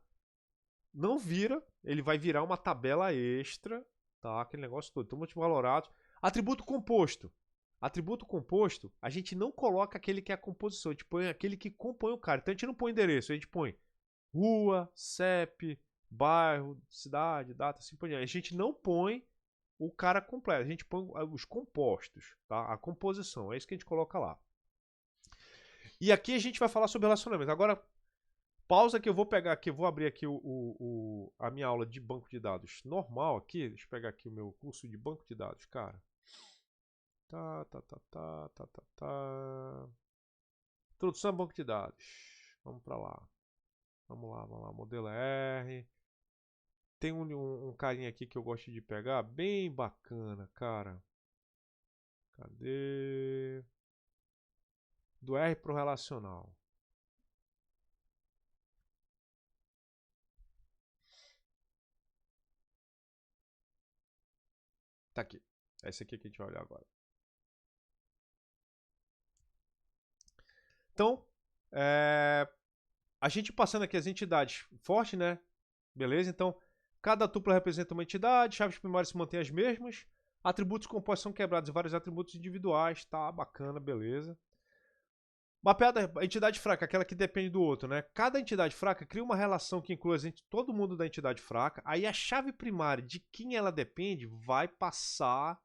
Speaker 1: não vira, ele vai virar uma tabela extra, tá? Aquele negócio todo. Então, multivalorado. Atributo composto. Atributo composto, a gente não coloca aquele que é a composição, a gente põe aquele que compõe o cara. Então a gente não põe endereço, a gente põe rua, CEP, bairro, cidade, data, assim por diante. A gente não põe o cara completo, a gente põe os compostos, tá? A composição, é isso que a gente coloca lá. E aqui a gente vai falar sobre relacionamento. Agora, pausa que eu vou pegar aqui, eu vou abrir aqui a minha aula de banco de dados normal aqui. Deixa eu pegar aqui o meu curso de banco de dados, cara. Introdução a banco de dados. Vamos para lá. Vamos lá. Modelo R. Tem um carinha aqui que eu gosto de pegar. Bem bacana, cara. Cadê? Do R pro relacional. Tá aqui. É esse aqui que a gente vai olhar agora. Então, a gente passando aqui as entidades fortes, né? Beleza? Então, cada tupla representa uma entidade, chaves primárias se mantêm as mesmas, atributos compostos são quebrados em vários atributos individuais, tá? Bacana, beleza. Mapeada, a entidade fraca, aquela que depende do outro, né? Cada entidade fraca cria uma relação que inclui todo mundo da entidade fraca, aí a chave primária de quem ela depende vai passar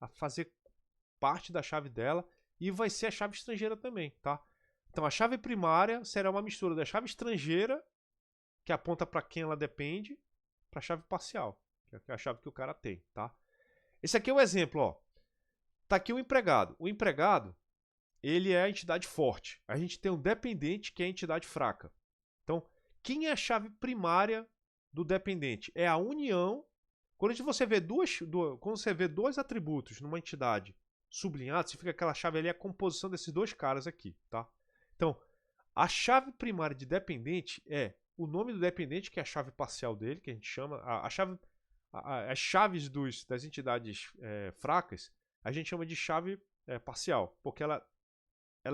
Speaker 1: a fazer parte da chave dela e vai ser a chave estrangeira também, tá? Então a chave primária será uma mistura da chave estrangeira, que aponta para quem ela depende, para a chave parcial, que é a chave que o cara tem, tá? Esse aqui é o exemplo, ó. Tá aqui o empregado. O empregado, ele é a entidade forte. A gente tem um dependente que é a entidade fraca. Então, quem é a chave primária do dependente? É a união. Quando você vê dois atributos numa entidade sublinhados, significa que aquela chave ali é a composição desses dois caras aqui, tá? Então, a chave primária de dependente é o nome do dependente, que é a chave parcial dele, que a gente chama. As chaves das entidades fracas, a gente chama de chave parcial, porque ela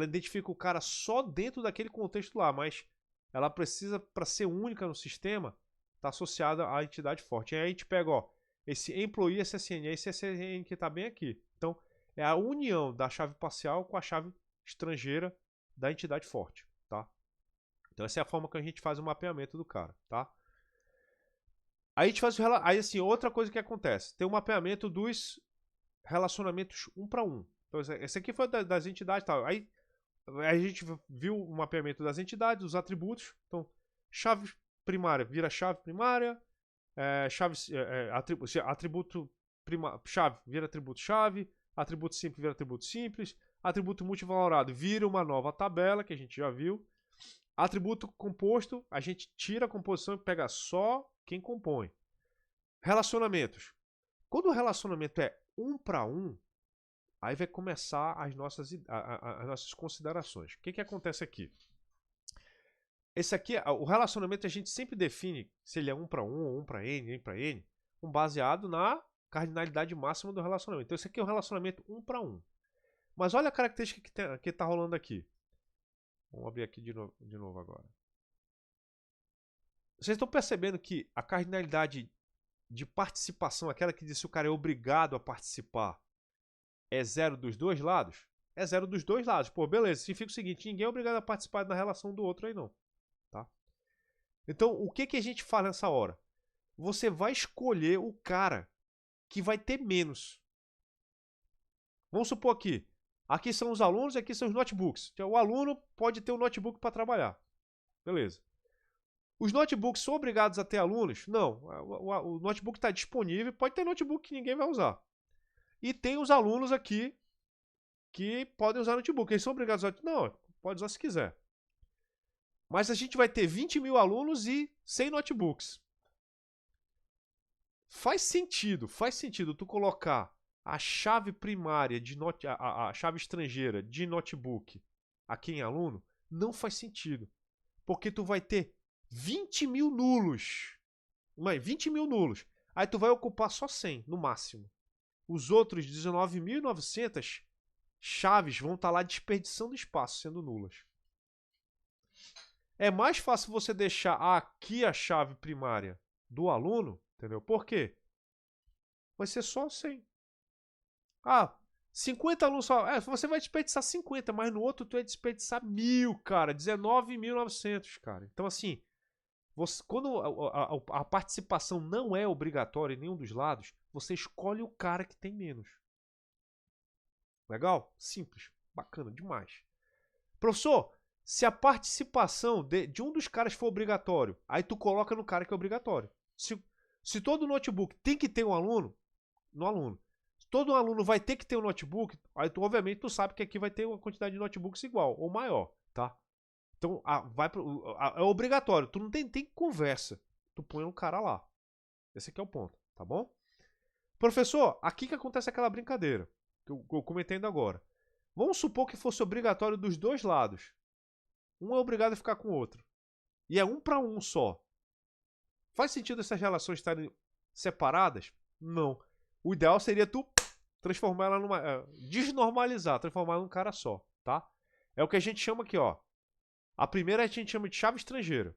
Speaker 1: identifica o cara só dentro daquele contexto lá, mas ela precisa, para ser única no sistema, estar associada à entidade forte. E aí a gente pega, ó, esse employee SSN, esse SSN que está bem aqui. Então, é a união da chave parcial com a chave estrangeira da entidade forte, tá? Então essa é a forma que a gente faz o mapeamento do cara, tá? Aí a gente faz aí assim, outra coisa que acontece, tem o mapeamento dos relacionamentos um para um. Então esse aqui foi das entidades, tal. Aí a gente viu o mapeamento das entidades, dos atributos. Então chave primária vira chave primária, atributo chave vira atributo chave, atributo simples vira atributo simples, atributo multivalorado vira uma nova tabela, que a gente já viu. Atributo composto, a gente tira a composição e pega só quem compõe. Relacionamentos. Quando o relacionamento é um para um, aí vai começar as nossas considerações. O que acontece aqui? Esse aqui, o relacionamento a gente sempre define se ele é 1 para 1 ou 1 para N, baseado na cardinalidade máxima do relacionamento. Então esse aqui é o relacionamento 1 para 1. Mas olha a característica que está rolando aqui. Vamos abrir aqui de novo agora. Vocês estão percebendo que a cardinalidade de participação, aquela que diz se o cara é obrigado a participar, é 0 dos dois lados? É 0 dos dois lados. Pô, beleza. Significa o seguinte, ninguém é obrigado a participar da relação do outro aí não. Tá? Então, o que a gente faz nessa hora? Você vai escolher o cara que vai ter menos. Vamos supor aqui. Aqui são os alunos e aqui são os notebooks. Então, o aluno pode ter um notebook para trabalhar. Beleza. Os notebooks são obrigados a ter alunos? Não. O notebook está disponível. Pode ter notebook que ninguém vai usar. E tem os alunos aqui que podem usar notebook. Eles são obrigados a usar? Não, pode usar se quiser. Mas a gente vai ter 20 mil alunos e 100 notebooks. Faz sentido tu colocar a chave primária, a chave estrangeira de notebook aqui em aluno? Não faz sentido. Porque tu vai ter 20 mil nulos. 20 mil nulos. Aí tu vai ocupar só 100, no máximo. Os outros 19.900 chaves vão estar lá desperdiçando espaço, sendo nulas. É mais fácil você deixar aqui a chave primária do aluno, entendeu? Por quê? Vai ser só 100. 50 alunos só. Você vai desperdiçar 50, mas no outro tu vai desperdiçar 1.000, cara. 19.900, cara. Então, assim, quando a participação não é obrigatória em nenhum dos lados, você escolhe o cara que tem menos. Legal? Simples. Bacana demais. Professor, se a participação de um dos caras for obrigatório, aí tu coloca no cara que é obrigatório. Se todo notebook tem que ter um aluno, no aluno. Se todo aluno vai ter que ter um notebook, aí tu, obviamente tu sabe que aqui vai ter uma quantidade de notebooks igual ou maior, tá? Então é obrigatório. Tu não tem conversa. Tu põe um cara lá. Esse aqui é o ponto, tá bom? Professor, aqui que acontece aquela brincadeira que eu comentei ainda agora. Vamos supor que fosse obrigatório dos dois lados. Um é obrigado a ficar com o outro. E é um para um só. Faz sentido essas relações estarem separadas? Não. O ideal seria tu transformar ela numa... desnormalizar, transformar ela num cara só, tá? É o que a gente chama aqui, ó. A primeira a gente chama de chave estrangeira.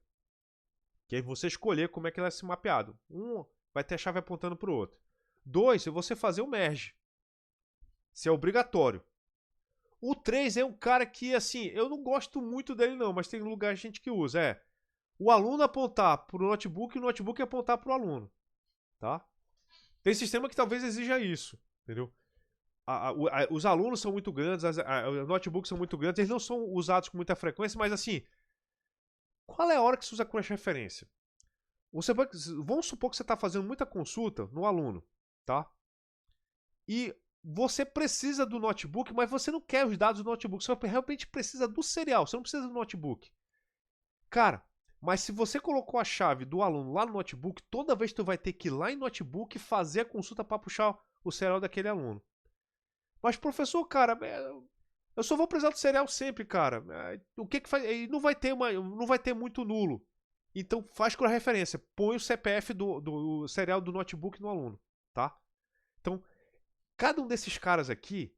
Speaker 1: Que aí você escolher como é que ela vai ser mapeado. Um vai ter a chave apontando para o outro. 2 é você fazer o merge. Isso é obrigatório. O 3 é um cara que, assim, eu não gosto muito dele não, mas tem lugar gente que usa. É o aluno apontar para o notebook e o notebook apontar para o aluno. Tá? Tem sistema que talvez exija isso. Entendeu? Os alunos são muito grandes, os notebooks são muito grandes, eles não são usados com muita frequência, mas assim, qual é a hora que você usa cross-referência? Vamos supor que você está fazendo muita consulta no aluno, tá? E você precisa do notebook, mas você não quer os dados do notebook, você realmente precisa do serial, você não precisa do notebook. Cara, mas se você colocou a chave do aluno lá no notebook, toda vez tu vai ter que ir lá em notebook e fazer a consulta para puxar o serial daquele aluno. Mas professor, cara, eu só vou precisar do serial sempre, cara. O que faz? Não vai ter muito nulo. Então faz com a referência. Põe o CPF do serial do notebook no aluno, tá? Então, cada um desses caras aqui,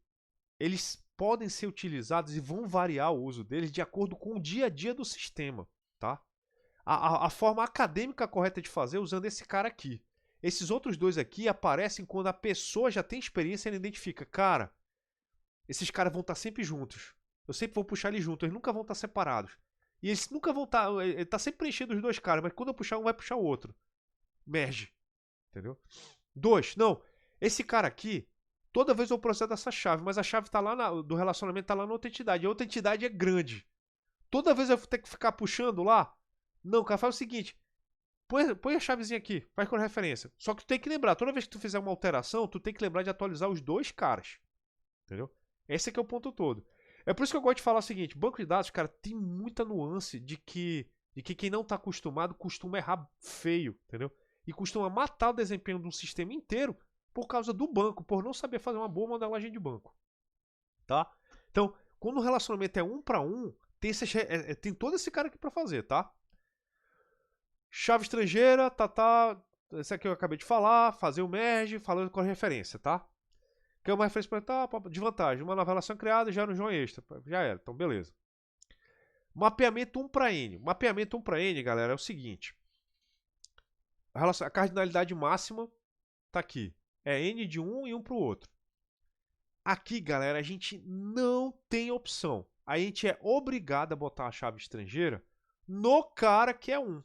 Speaker 1: eles podem ser utilizados e vão variar o uso deles de acordo com o dia a dia do sistema, tá? A forma acadêmica correta de fazer é usando esse cara aqui. Esses outros dois aqui aparecem quando a pessoa já tem experiência e ela identifica, cara, esses caras vão estar sempre juntos. Eu sempre vou puxar eles juntos, eles nunca vão estar separados. E eles nunca vão estar. Ele tá sempre preenchendo os dois caras, mas quando eu puxar um, vai puxar o outro. Merge. Entendeu? 2. Não. Esse cara aqui, toda vez eu processo dessa chave, mas a chave tá lá do relacionamento tá lá na outra entidade. E a outra entidade é grande. Toda vez eu vou ter que ficar puxando lá. Não, cara, faz o seguinte. Põe a chavezinha aqui, faz com referência. Só que tu tem que lembrar, toda vez que tu fizer uma alteração, tu tem que lembrar de atualizar os dois caras. Entendeu? Esse aqui é o ponto todo. É por isso que eu gosto de falar o seguinte, banco de dados, cara, tem muita nuance de que quem não está acostumado costuma errar feio, entendeu? E costuma matar o desempenho de um sistema inteiro por causa do banco, por não saber fazer uma boa modelagem de banco. Tá? Então, quando o relacionamento é um para um, tem todo esse cara aqui para fazer, tá? Chave estrangeira, esse aqui eu acabei de falar, fazer o merge, falando com a referência, tá? Que é uma referência para etapa de vantagem. Uma nova relação criada já no João Extra. Já era, então beleza. Mapeamento 1 para N. Mapeamento 1 para N, galera, é o seguinte. A cardinalidade máxima tá aqui. É N de um e um para o outro. Aqui, galera, a gente não tem opção. A gente é obrigado a botar a chave estrangeira no cara que é 1.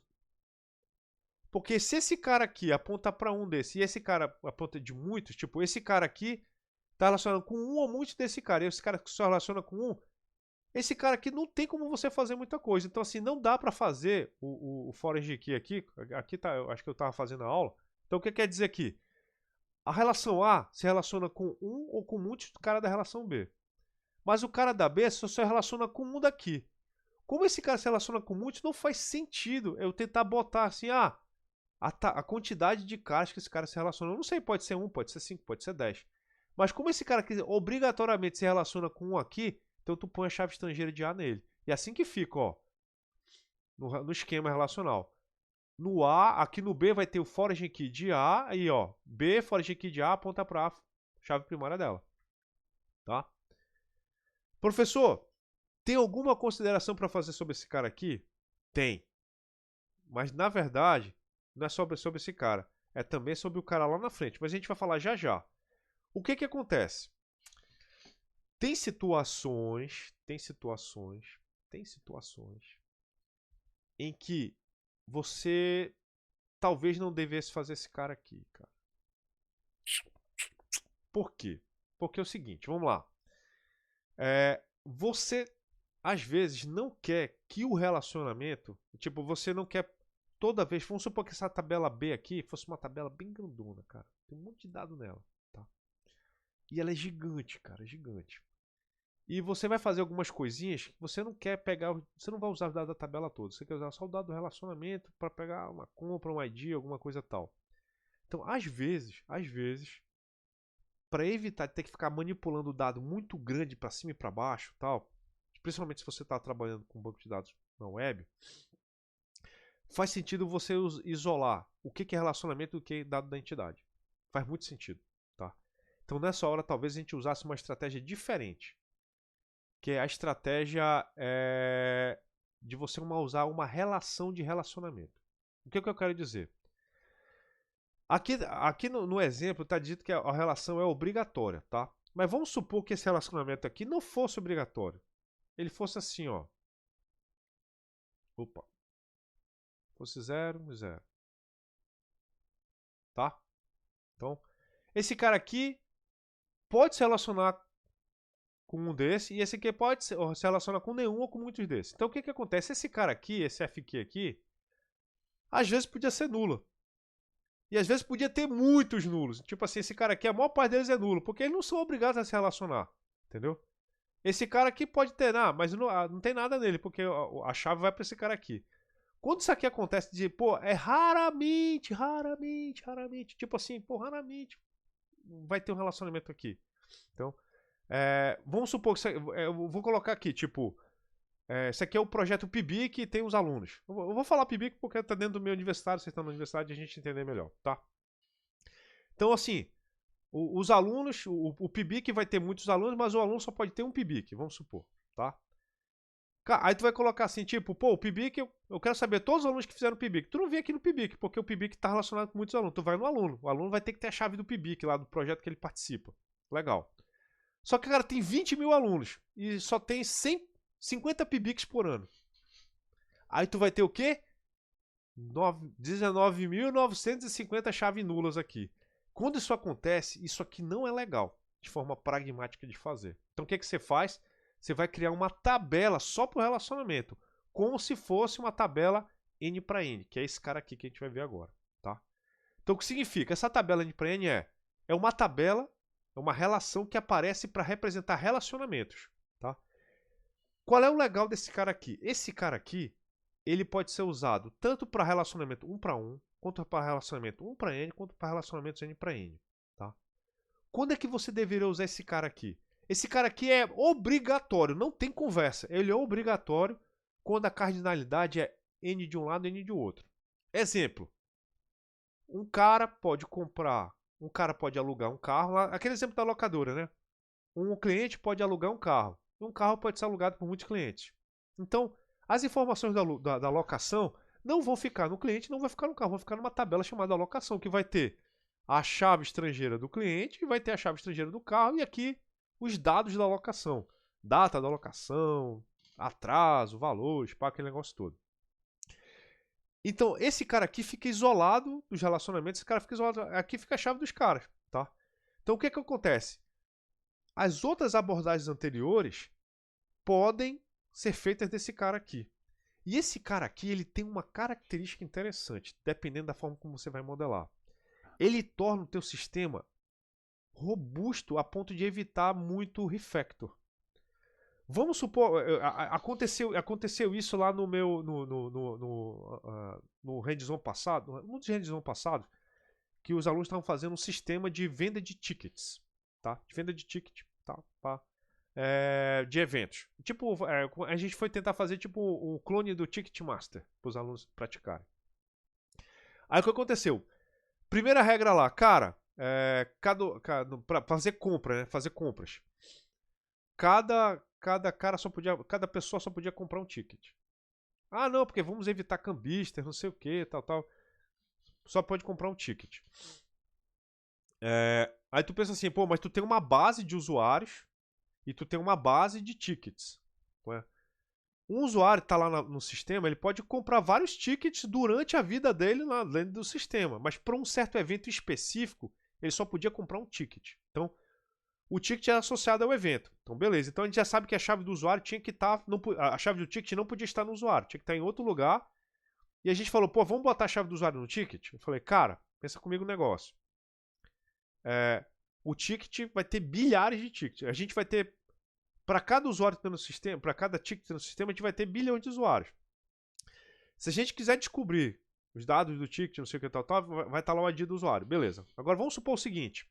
Speaker 1: Porque se esse cara aqui aponta para um desse e esse cara aponta de muitos, tipo, esse cara aqui tá relacionando com um ou muitos desse cara, e esse cara que só relaciona com um, esse cara aqui não tem como você fazer muita coisa. Então, assim, não dá para fazer o foreign key aqui. Aqui tá, eu acho que eu tava fazendo a aula. Então, o que quer dizer aqui? A relação A se relaciona com um ou com muitos do cara da relação B. Mas o cara da B só se relaciona com um daqui. Como esse cara se relaciona com muitos, não faz sentido eu tentar botar assim, a quantidade de caras que esse cara se relaciona. Eu não sei, pode ser 1, pode ser 5, pode ser 10. Mas como esse cara aqui obrigatoriamente se relaciona com um aqui, então tu põe a chave estrangeira de A nele. E é assim que fica, ó, no esquema relacional. No A, aqui no B vai ter o foreign key de A, aí ó, B, foreign key de A, aponta para a chave primária dela. Tá? Professor, tem alguma consideração para fazer sobre esse cara aqui? Tem. Mas na verdade, não é sobre esse cara. É também sobre o cara lá na frente. Mas a gente vai falar já já. O que acontece? Tem situações em que você talvez não devesse fazer esse cara aqui, cara. Por quê? Porque é o seguinte, vamos lá. Você às vezes não quer que o relacionamento, tipo, você não quer toda vez, vamos supor que essa tabela B aqui fosse uma tabela bem grandona, cara. Tem um monte de dado nela, tá? E ela é gigante, cara, gigante. E você vai fazer algumas coisinhas que você não quer pegar, você não vai usar os dados da tabela toda, você quer usar só o dado do relacionamento para pegar uma compra, um ID, alguma coisa tal. Então, às vezes, para evitar de ter que ficar manipulando o dado muito grande para cima e para baixo, tal, principalmente se você está trabalhando com banco de dados na web, faz sentido você isolar o que é relacionamento do que é dado da entidade. Faz muito sentido, tá? Então, nessa hora, talvez a gente usasse uma estratégia diferente, que é a estratégia de você usar uma relação de relacionamento. O que eu quero dizer? Aqui no exemplo está dito que a relação é obrigatória, tá? Mas vamos supor que esse relacionamento aqui não fosse obrigatório. Ele fosse assim, ó. Opa. Fosse 0 e 0. Tá? Então, esse cara aqui pode se relacionar com um desse, e esse aqui pode se relacionar com nenhum ou com muitos desses. Então, o que acontece? Esse cara aqui, esse FQ aqui, às vezes podia ser nulo. E às vezes podia ter muitos nulos. Tipo assim, esse cara aqui, a maior parte deles é nulo, porque eles não são obrigados a se relacionar. Entendeu? Esse cara aqui pode ter, mas não tem nada nele, porque a chave vai para esse cara aqui. Quando isso aqui acontece de, pô, é raramente. Tipo assim, pô, raramente vai ter um relacionamento aqui. Então, vamos supor que eu vou colocar aqui, tipo, esse aqui é o projeto PIBIC e tem os alunos. Eu vou falar PIBIC porque tá dentro do meu universitário, vocês estão na universidade e a gente entender melhor, tá? Então, assim, os alunos, o PIBIC vai ter muitos alunos, mas o aluno só pode ter um PIBIC, vamos supor, tá? Aí tu vai colocar assim, tipo, pô, o PIBIC, eu quero saber todos os alunos que fizeram o PIBIC. Tu não vem aqui no PIBIC, porque o PIBIC está relacionado com muitos alunos. Tu vai no aluno. O aluno vai ter que ter a chave do PIBIC lá, do projeto que ele participa. Legal. Só que, cara, tem 20 mil alunos e só tem 50 PIBICs por ano. Aí tu vai ter o quê? 19.950 chaves nulas aqui. Quando isso acontece, isso aqui não é legal, de forma pragmática de fazer. Então o que você faz? Você vai criar uma tabela só para o relacionamento, como se fosse uma tabela N para N, que é esse cara aqui que a gente vai ver agora. Tá? Então o que significa? Essa tabela N para N é uma tabela, é uma relação que aparece para representar relacionamentos. Tá? Qual é o legal desse cara aqui? Esse cara aqui, ele pode ser usado tanto para relacionamento 1 para 1, quanto para relacionamento 1 para N, quanto para relacionamentos N para N. Tá? Quando é que você deveria usar esse cara aqui? Esse cara aqui é obrigatório, não tem conversa. Ele é obrigatório quando a cardinalidade é N de um lado e N de outro. Exemplo. Um cara pode alugar um carro, aquele exemplo da locadora, né? Um cliente pode alugar um carro. E um carro pode ser alugado por muitos clientes. Então, as informações da locação não vão ficar no cliente, não vai ficar no carro, vão ficar numa tabela chamada alocação, que vai ter a chave estrangeira do cliente e vai ter a chave estrangeira do carro e aqui os dados da alocação. Data da alocação, atraso, valores, aquele negócio todo. Então, esse cara aqui fica isolado dos relacionamentos, esse cara fica isolado, aqui fica a chave dos caras, tá? Então, o que que acontece? As outras abordagens anteriores podem ser feitas desse cara aqui. E esse cara aqui, ele tem uma característica interessante, dependendo da forma como você vai modelar. Ele torna o teu sistema robusto a ponto de evitar muito refactor. Vamos supor, aconteceu isso lá no meu no hands-on passado, um dos hands-on passados, que os alunos estavam fazendo um sistema de venda de tickets, tá? De venda de ticket, tá? De eventos. Tipo, a gente foi tentar fazer tipo o clone do Ticketmaster para os alunos praticarem. Aí o que aconteceu? Primeira regra lá, cara, para fazer compra, né? Fazer compras. Cada pessoa só podia comprar um ticket. Ah, não, porque vamos evitar cambistas, não sei o que, tal. Só pode comprar um ticket. Aí tu pensa assim, pô, mas tu tem uma base de usuários e tu tem uma base de tickets. Ué. Um usuário que está lá no sistema, ele pode comprar vários tickets durante a vida dele dentro do sistema, mas para um certo evento específico, ele só podia comprar um ticket. Então, o ticket era associado ao evento. Então, beleza. Então, a gente já sabe que a chave do usuário tinha que estar... a chave do ticket não podia estar no usuário, tinha que estar em outro lugar. E a gente falou, pô, vamos botar a chave do usuário no ticket? Eu falei, cara, pensa comigo no negócio. O ticket vai ter bilhares de tickets. A gente vai ter... Para cada usuário que tem no sistema, para cada ticket no sistema, a gente vai ter bilhões de usuários. Se a gente quiser descobrir os dados do ticket, não sei o que tal, vai estar lá o ID do usuário. Beleza. Agora vamos supor o seguinte.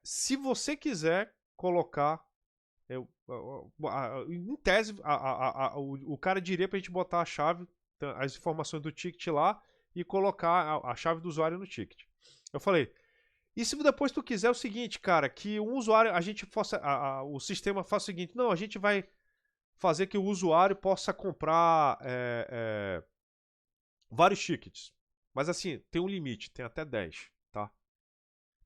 Speaker 1: Se você quiser colocar... em tese, o cara diria para a gente botar a chave, as informações do ticket lá e colocar a chave do usuário no ticket. Eu falei... E se depois tu quiser o seguinte, cara, que um usuário, a gente possa, o sistema faça o seguinte, não, a gente vai fazer que o usuário possa comprar vários tickets. Mas assim, tem um limite, tem até 10, tá?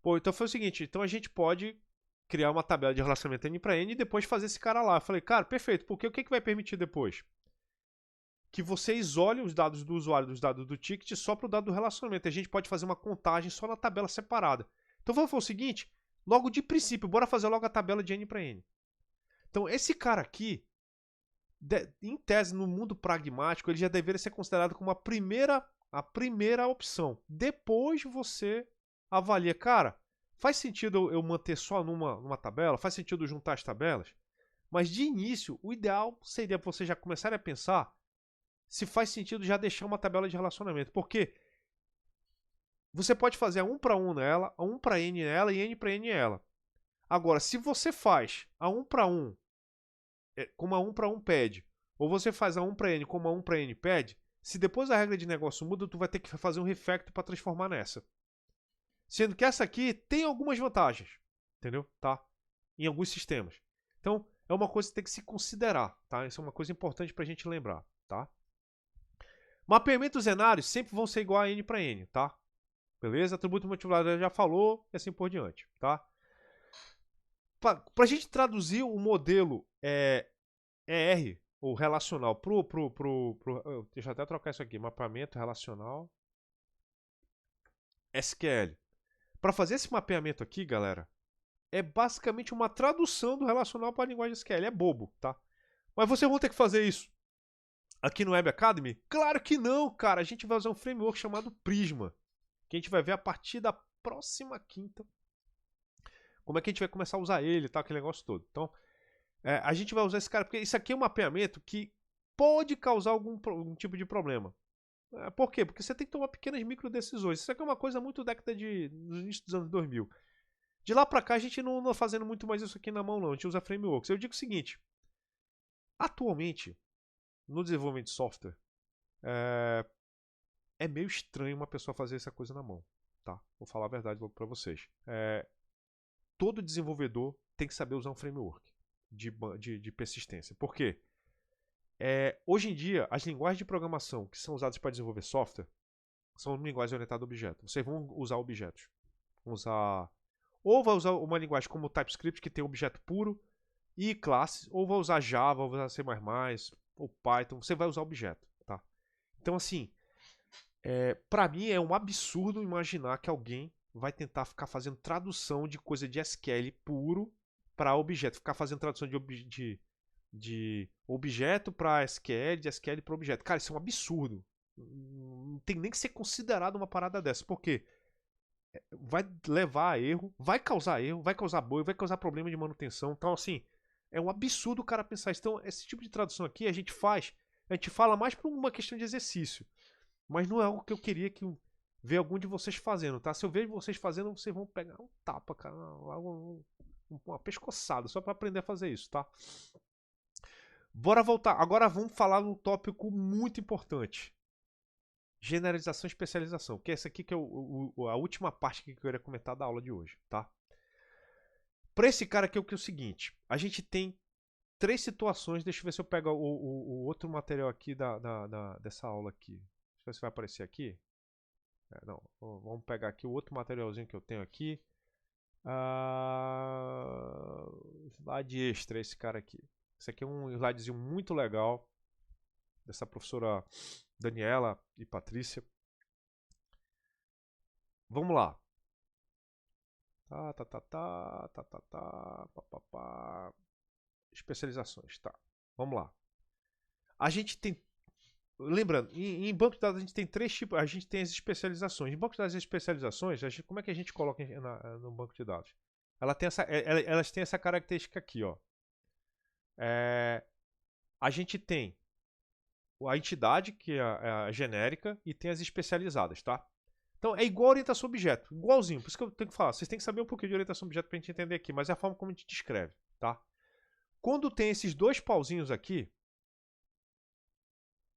Speaker 1: Pô, então foi o seguinte, então a gente pode criar uma tabela de relacionamento N para N e depois fazer esse cara lá. Eu falei, cara, perfeito, porque o que vai permitir depois? Que você isole os dados do usuário dos dados do ticket só para o dado do relacionamento. A gente pode fazer uma contagem só na tabela separada. Então vamos fazer o seguinte, logo de princípio, bora fazer logo a tabela de N para N. Então esse cara aqui, em tese, no mundo pragmático, ele já deveria ser considerado como a primeira opção. Depois você avalia, cara, faz sentido eu manter só numa tabela? Faz sentido juntar as tabelas? Mas de início, o ideal seria você já começar a pensar se faz sentido já deixar uma tabela de relacionamento. Porque você pode fazer a 1 para 1 nela, a 1 para N nela e N para N nela. Agora, se você faz a 1 para 1 como a 1 para 1 pede, ou você faz a 1 para N como a 1 para N pede, se depois a regra de negócio muda, tu vai ter que fazer um refactor para transformar nessa. Sendo que essa aqui tem algumas vantagens, entendeu? Tá? Em alguns sistemas. Então, é uma coisa que tem que se considerar, tá? Isso é uma coisa importante para a gente lembrar, tá? Mapeamentos zenários sempre vão ser igual a N para N, tá? Beleza? Atributo multiplicador já falou e assim por diante, tá? Para a gente traduzir o modelo ER, ou relacional, deixa eu até trocar isso aqui, mapeamento relacional SQL. Para fazer esse mapeamento aqui, galera, é basicamente uma tradução do relacional para a linguagem SQL. É bobo, tá? Mas vocês vão ter que fazer isso aqui no Web Academy? Claro que não, cara. A gente vai usar um framework chamado Prisma, que a gente vai ver a partir da próxima quinta como é que a gente vai começar a usar ele, tá? Aquele negócio todo. Então, a gente vai usar esse cara, porque isso aqui é um mapeamento que pode causar algum tipo de problema. Por quê? Porque você tem que tomar pequenas micro decisões. Isso aqui é uma coisa muito década no início dos anos 2000. De lá pra cá, a gente não anda fazendo muito mais isso aqui na mão, não. A gente usa frameworks. Eu digo o seguinte, atualmente, no desenvolvimento de software, é meio estranho uma pessoa fazer essa coisa na mão, tá? Vou falar a verdade logo pra vocês. Todo desenvolvedor tem que saber usar um framework de persistência. Por quê? Hoje em dia, as linguagens de programação que são usadas para desenvolver software são linguagens orientadas a objetos. Vocês vão usar objetos. Ou vai usar uma linguagem como o TypeScript, que tem objeto puro, e classes, ou vai usar Java, ou vai usar C++, ou Python. Você vai usar objeto, tá? Então, assim, para mim é um absurdo imaginar que alguém vai tentar ficar fazendo tradução de coisa de SQL puro para objeto. Ficar fazendo tradução de objeto para SQL, de SQL para objeto. Cara, isso é um absurdo. Não tem nem que ser considerado uma parada dessa. Por quê? Vai levar a erro, vai causar bug, vai causar problema de manutenção. Então, assim, é um absurdo o cara pensar isso. Então, esse tipo de tradução aqui a gente fala mais por uma questão de exercício. Mas não é algo que eu queria ver algum de vocês fazendo, tá? Se eu vejo vocês fazendo, vocês vão pegar um tapa, cara, uma pescoçada, só para aprender a fazer isso, tá? Bora voltar. Agora vamos falar num tópico muito importante. Generalização e especialização, que é essa aqui que é a última parte que eu queria comentar da aula de hoje, tá? Para esse cara aqui é o seguinte, a gente tem 3 situações, deixa eu ver se eu pego o outro material aqui dessa aula aqui. Deixa eu ver se vai aparecer aqui. Não, vamos pegar aqui o outro materialzinho que eu tenho aqui. Slide extra, esse cara aqui. Esse aqui é um slidezinho muito legal dessa professora Daniela e Patrícia. Vamos lá. Especializações, tá. Vamos lá. A gente tem... Lembrando, em banco de dados a gente tem 3 tipos, a gente tem as especializações. Em banco de dados e especializações, como é que a gente coloca no banco de dados? Elas têm essa característica aqui, ó. A gente tem a entidade, que é a genérica, e tem as especializadas, tá? Então é igual a orientação a objeto, igualzinho. Por isso que eu tenho que falar, vocês têm que saber um pouquinho de orientação a objeto pra gente entender aqui, mas é a forma como a gente descreve, tá? Quando tem esses 2 pauzinhos aqui,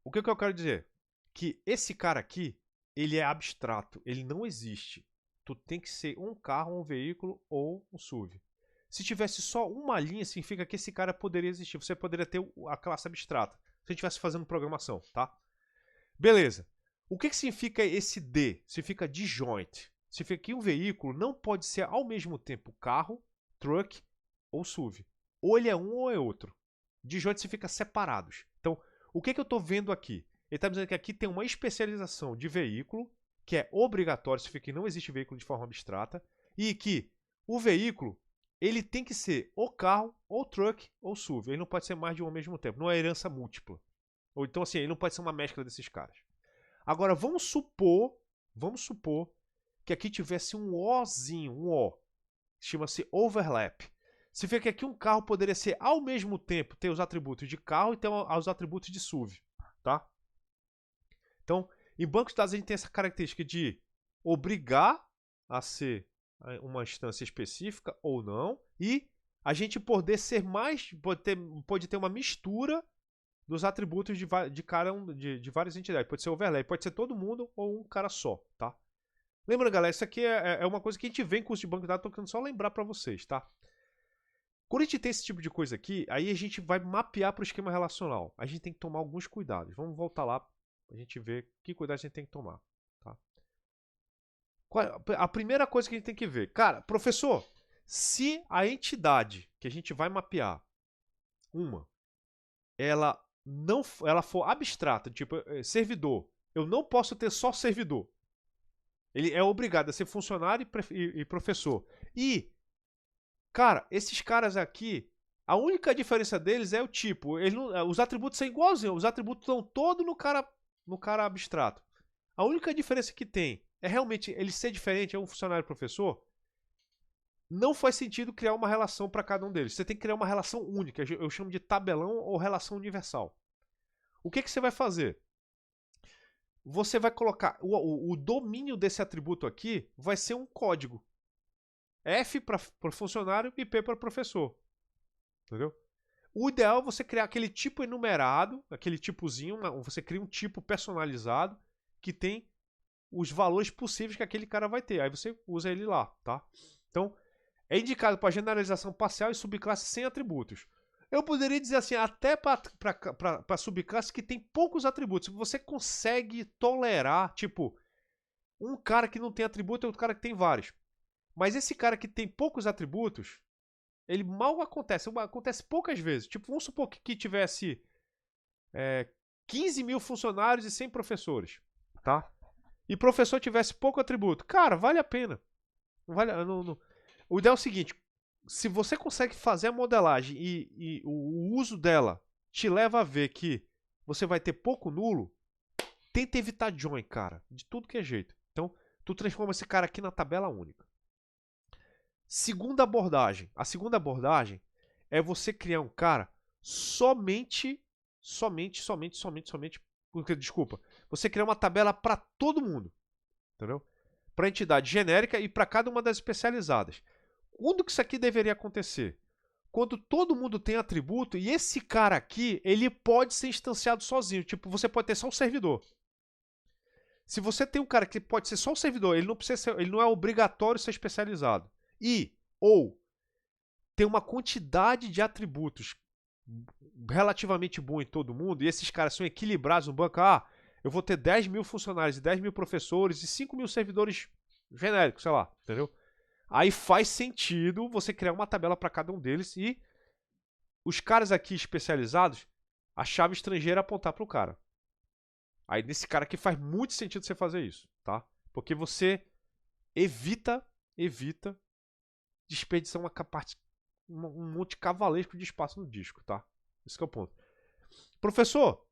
Speaker 1: o que eu quero dizer? Que esse cara aqui, ele é abstrato, ele não existe. Tu tem que ser um carro, um veículo ou um SUV. Se tivesse só uma linha, significa que esse cara poderia existir. Você poderia ter a classe abstrata, se a gente estivesse fazendo programação, tá? Beleza. O que significa esse D? Significa disjoint. Significa que um veículo não pode ser ao mesmo tempo carro, truck ou SUV. Ou ele é um ou é outro. Disjoint significa separados. Então, o que eu estou vendo aqui? Ele está dizendo que aqui tem uma especialização de veículo, que é obrigatório, significa que não existe veículo de forma abstrata, e que o veículo ele tem que ser ou carro, ou truck, ou SUV. Ele não pode ser mais de um ao mesmo tempo. Não é herança múltipla. Ou então, assim, ele não pode ser uma mescla desses caras. Agora, vamos supor que aqui tivesse um Ozinho, um O. Chama-se overlap. Significa que aqui um carro poderia ser, ao mesmo tempo, ter os atributos de carro e ter os atributos de SUV. Tá? Então, em bancos de dados a gente tem essa característica de obrigar a ser uma instância específica ou não, e a gente pode ter uma mistura dos atributos de várias entidades. Pode ser overlay, pode ser todo mundo ou um cara só, tá? Lembra, galera, isso aqui é uma coisa que a gente vê em curso de banco de dados, tô querendo só lembrar para vocês, tá? Quando a gente tem esse tipo de coisa aqui, aí a gente vai mapear para o esquema relacional. A gente tem que tomar alguns cuidados. Vamos voltar lá para a gente ver que cuidado a gente tem que tomar, tá? A primeira coisa que a gente tem que ver, cara, professor, se a entidade que a gente vai mapear, ela for abstrata, tipo servidor, eu não posso ter só servidor. Ele é obrigado a ser funcionário e professor. E, cara, esses caras aqui, a única diferença deles é o tipo. Os atributos são igualzinhos, os atributos estão todos no cara abstrato. A única diferença que tem é realmente ele ser diferente, é um funcionário e professor. Não faz sentido criar uma relação para cada um deles. Você tem que criar uma relação única. Eu chamo de tabelão ou relação universal. O que você vai fazer? Você vai colocar... O domínio desse atributo aqui vai ser um código. F para funcionário e P para professor. Entendeu? O ideal é você criar aquele tipo enumerado, aquele tipozinho, você cria um tipo personalizado que tem os valores possíveis que aquele cara vai ter. Aí você usa ele lá, tá? Então, é indicado para generalização parcial e subclasse sem atributos. Eu poderia dizer assim, até para subclasse que tem poucos atributos. Você consegue tolerar, tipo, um cara que não tem atributo e outro cara que tem vários. Mas esse cara que tem poucos atributos, ele mal acontece. Acontece poucas vezes. Tipo, vamos supor que tivesse 15 mil funcionários e 100 professores, tá? E professor tivesse pouco atributo. Cara, vale a pena. Não vale, não. O ideal é o seguinte, se você consegue fazer a modelagem e o uso dela te leva a ver que você vai ter pouco nulo, tenta evitar join, cara, de tudo que é jeito. Então, tu transforma esse cara aqui na tabela única. Segunda abordagem. A segunda abordagem é você criar um cara somente, porque, desculpa, você criar uma tabela para todo mundo, entendeu? Para entidade genérica e para cada uma das especializadas. Quando que isso aqui deveria acontecer? Quando todo mundo tem atributo e esse cara aqui, ele pode ser instanciado sozinho. Tipo, você pode ter só um servidor. Se você tem um cara que pode ser só um servidor, ele não é obrigatório ser especializado. Ou tem uma quantidade de atributos relativamente bom em todo mundo, e esses caras são equilibrados no banco. Eu vou ter 10 mil funcionários, e 10 mil professores e 5 mil servidores genéricos, sei lá, entendeu? Aí faz sentido você criar uma tabela para cada um deles e os caras aqui especializados, a chave estrangeira apontar para o cara. Aí nesse cara aqui faz muito sentido você fazer isso, tá? Porque você evita desperdiçar um monte cavalesco de espaço no disco, tá? Esse que é o ponto. Professor,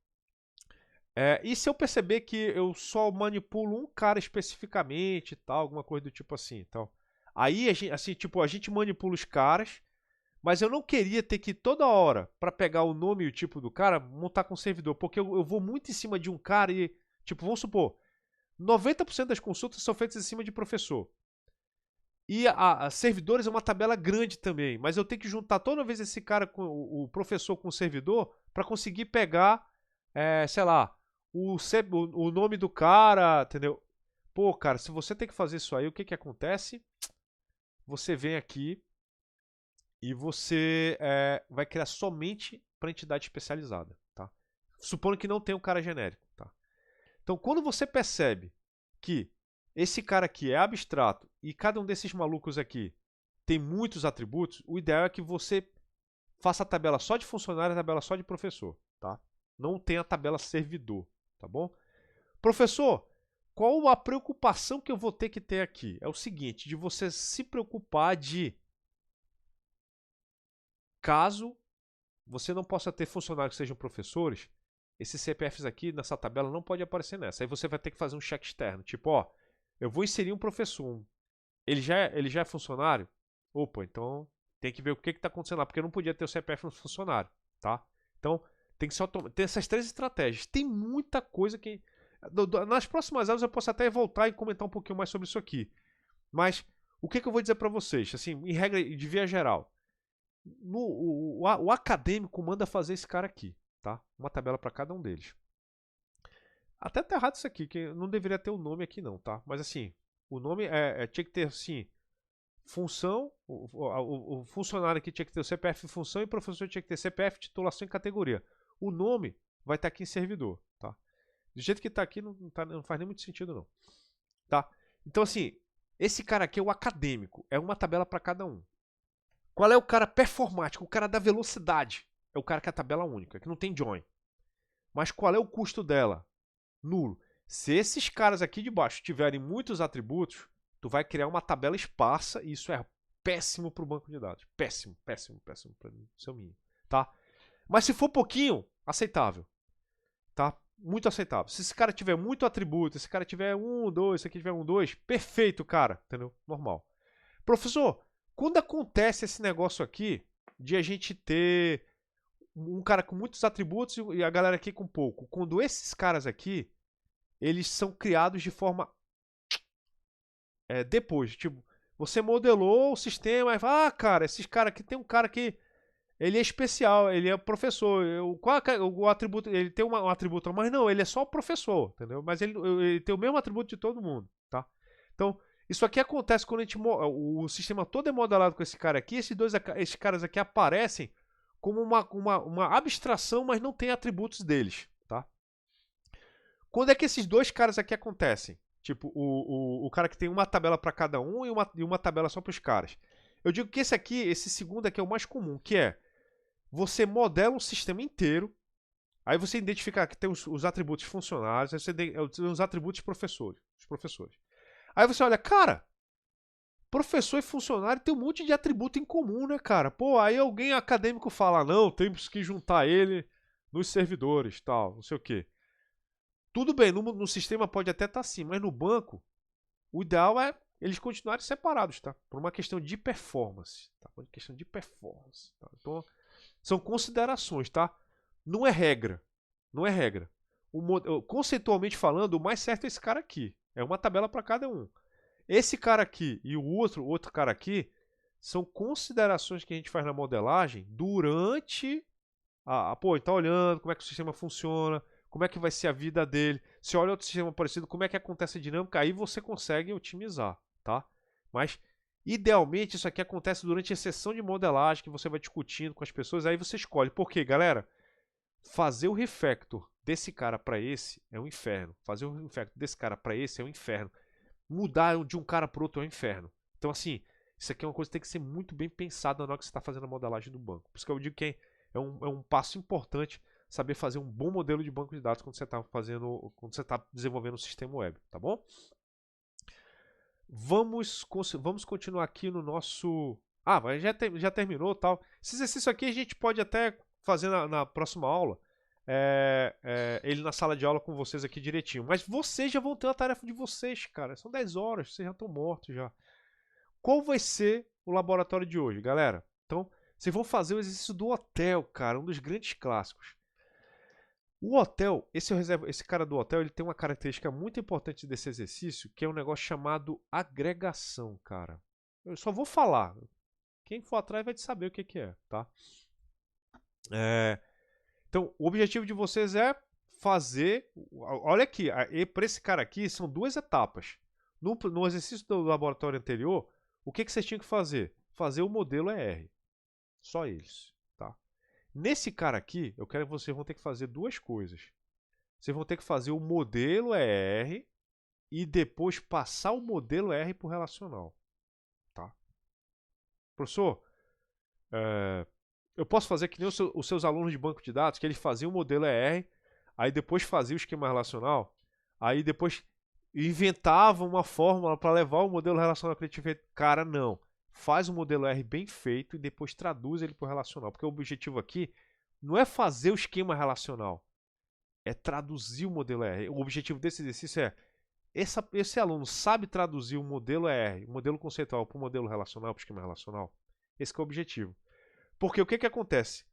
Speaker 1: e se eu perceber que eu só manipulo um cara especificamente e tal, alguma coisa do tipo assim, então... Aí, a gente manipula os caras, mas eu não queria ter que toda hora, para pegar o nome e o tipo do cara, montar com o servidor, porque eu vou muito em cima de um cara e, tipo, vamos supor, 90% das consultas são feitas em cima de professor. E a servidores é uma tabela grande também, mas eu tenho que juntar toda vez esse cara, o professor com o servidor, para conseguir pegar, sei lá, o nome do cara, entendeu? Pô, cara, se você tem que fazer isso aí, o que que acontece? Você vem aqui e você vai criar somente para entidade especializada, tá? Supondo que não tem um cara genérico, tá? Então, quando você percebe que esse cara aqui é abstrato e cada um desses malucos aqui tem muitos atributos, o ideal é que você faça a tabela só de funcionário e a tabela só de professor, tá? Não tem a tabela servidor, tá bom? Professor, qual a preocupação que eu vou ter que ter aqui? É o seguinte, de você se preocupar de, caso você não possa ter funcionários que sejam professores, esses CPFs aqui nessa tabela não pode aparecer nessa. Aí você vai ter que fazer um check externo, tipo, ó, eu vou inserir um professor, ele já é funcionário? Opa, então tem que ver o que está acontecendo lá, porque eu não podia ter o CPF no funcionário, tá? Então tem que ter essas 3 estratégias. Tem muita coisa que... Nas próximas aulas eu posso até voltar e comentar um pouquinho mais sobre isso aqui. Mas o que eu vou dizer para vocês? Assim, em regra, de via geral, o acadêmico manda fazer esse cara aqui, tá? Uma tabela para cada um deles. Até tá errado isso aqui, que não deveria ter o nome aqui não, tá? Mas assim, o nome tinha que ter assim, função, o funcionário aqui tinha que ter o CPF função e o professor tinha que ter CPF, titulação e categoria. O nome vai estar aqui em servidor, tá? Do jeito que está aqui não faz nem muito sentido não, tá? Então assim, esse cara aqui é o acadêmico, é uma tabela para cada um. Qual é o cara performático, o cara da velocidade? É o cara que é a tabela única, que não tem join. Mas qual é o custo dela? Nulo. Se esses caras aqui de baixo tiverem muitos atributos, tu vai criar uma tabela esparsa e isso é péssimo para o banco de dados. Péssimo para mim, seu mínimo, tá? Mas se for pouquinho, aceitável, tá? Muito aceitável. Se esse cara tiver muito atributo, esse cara tiver 1, 2, esse aqui tiver 1, 2, perfeito, cara, entendeu? Normal. Professor, quando acontece esse negócio aqui de a gente ter um cara com muitos atributos e a galera aqui com pouco, quando esses caras aqui, eles são criados de forma depois, tipo, você modelou o sistema, e fala, cara, esses caras aqui, tem um cara que ele é especial, ele é professor, o atributo, ele tem um atributo, mas não, ele é só o professor, entendeu? Mas ele tem o mesmo atributo de todo mundo, tá? Então, isso aqui acontece quando o sistema todo é modelado com esse cara aqui, esses caras aqui aparecem como uma abstração, mas não tem atributos deles, tá? Quando é que esses dois caras aqui acontecem? Tipo, o cara que tem uma tabela para cada um e uma tabela só para os caras. Eu digo que esse segundo aqui é o mais comum, que é você modela um sistema inteiro, aí você identifica que tem os atributos funcionários, aí você tem os atributos os professores. Aí você olha, cara, professor e funcionário tem um monte de atributo em comum, né, cara? Pô, aí alguém acadêmico fala, não, temos que juntar ele nos servidores, tal, não sei o quê. Tudo bem, no sistema pode até estar assim, mas no banco, o ideal é eles continuarem separados, tá? Por uma questão de performance, tá? Por uma questão de performance, tá? Então, são considerações, tá? Não é regra, não é regra. Conceitualmente falando, o mais certo é esse cara aqui. É uma tabela para cada um. Esse cara aqui e o outro cara aqui são considerações que a gente faz na modelagem durante pô, ele tá olhando como é que o sistema funciona, como é que vai ser a vida dele. Se olha outro sistema parecido, como é que acontece a dinâmica, aí você consegue otimizar, tá? Mas idealmente isso aqui acontece durante a sessão de modelagem que você vai discutindo com as pessoas, aí você escolhe. Por quê, galera? Fazer o refactor desse cara para esse é um inferno. Fazer o refactor desse cara para esse é um inferno. Mudar de um cara para outro é um inferno. Então, assim, isso aqui é uma coisa que tem que ser muito bem pensada na hora que você está fazendo a modelagem do banco. Por isso que eu digo que é um passo importante saber fazer um bom modelo de banco de dados quando você está desenvolvendo um sistema web, tá bom? Vamos continuar aqui no nosso... mas já terminou, tal. Esse exercício aqui a gente pode até fazer na próxima aula. Ele na sala de aula com vocês aqui direitinho. Mas vocês já vão ter a tarefa de vocês, cara. São 10 horas, vocês já estão mortos já. Qual vai ser o laboratório de hoje, galera? Então, vocês vão fazer o exercício do hotel, cara. Um dos grandes clássicos. O hotel, esse cara do hotel, ele tem uma característica muito importante desse exercício, que é um negócio chamado agregação, cara. Eu só vou falar. Quem for atrás vai saber o que é, tá? Então, o objetivo de vocês é fazer... Olha aqui, para esse cara aqui, são duas etapas. No exercício do laboratório anterior, o que vocês tinham que fazer? Fazer o modelo ER. Só eles, tá? Nesse cara aqui, eu quero que vocês vão ter que fazer duas coisas. Vocês vão ter que fazer o modelo ER e depois passar o modelo ER para o relacional, tá? Professor, eu posso fazer que nem os seus alunos de banco de dados, que eles faziam o modelo ER, aí depois faziam o esquema relacional, aí depois inventavam uma fórmula para levar o modelo relacional que ele tinha feito. Cara, não. Faz o modelo R bem feito e depois traduz ele para o relacional. Porque o objetivo aqui não é fazer o esquema relacional, é traduzir o modelo R. O objetivo desse exercício é esse aluno sabe traduzir o modelo R, o modelo conceitual para o modelo relacional, para o esquema relacional. Esse é o objetivo. Porque o que acontece?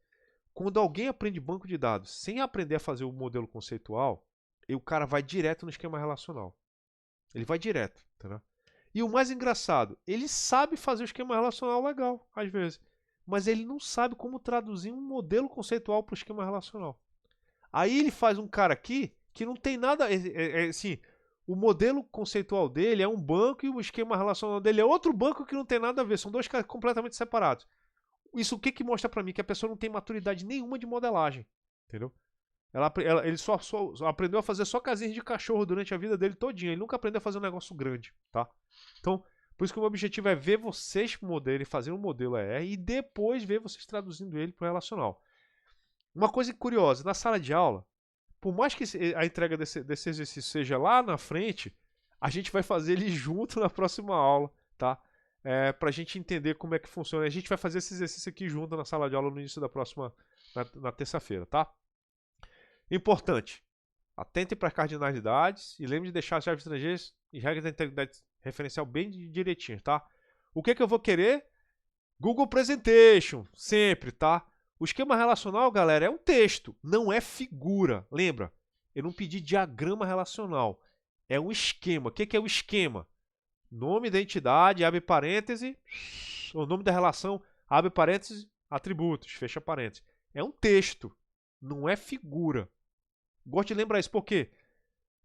Speaker 1: Quando alguém aprende banco de dados sem aprender a fazer o modelo conceitual, o cara vai direto no esquema relacional. Ele vai direto, entendeu? E o mais engraçado, ele sabe fazer o esquema relacional legal, às vezes, mas ele não sabe como traduzir um modelo conceitual para o esquema relacional. Aí ele faz um cara aqui que não tem nada, assim, o modelo conceitual dele é um banco e o esquema relacional dele é outro banco que não tem nada a ver, são dois caras completamente separados. Isso o que mostra para mim? Que a pessoa não tem maturidade nenhuma de modelagem, entendeu? Ele só aprendeu a fazer só casinhas de cachorro durante a vida dele todinha. Ele nunca aprendeu a fazer um negócio grande, tá? Então, por isso que o meu objetivo é ver vocês modelarem, fazer um modelo ER e depois ver vocês traduzindo ele para o relacional. Uma coisa curiosa, na sala de aula, por mais que a entrega desse exercício seja lá na frente, a gente vai fazer ele junto na próxima aula, tá? Pra gente entender como é que funciona. A gente vai fazer esse exercício aqui junto na sala de aula no início da próxima, na terça-feira, tá? Importante, atente para as cardinalidades e lembre de deixar as chaves estrangeiras e regras da integridade referencial bem direitinho, tá? O que eu vou querer? Google Presentation, sempre, tá? O esquema relacional, galera, é um texto, não é figura. Lembra? Eu não pedi diagrama relacional. É um esquema. O que é o esquema? Nome da entidade, abre parêntese, o nome da relação, abre parêntese, atributos, fecha parêntese. É um texto, não é figura. Gosto de lembrar isso, porque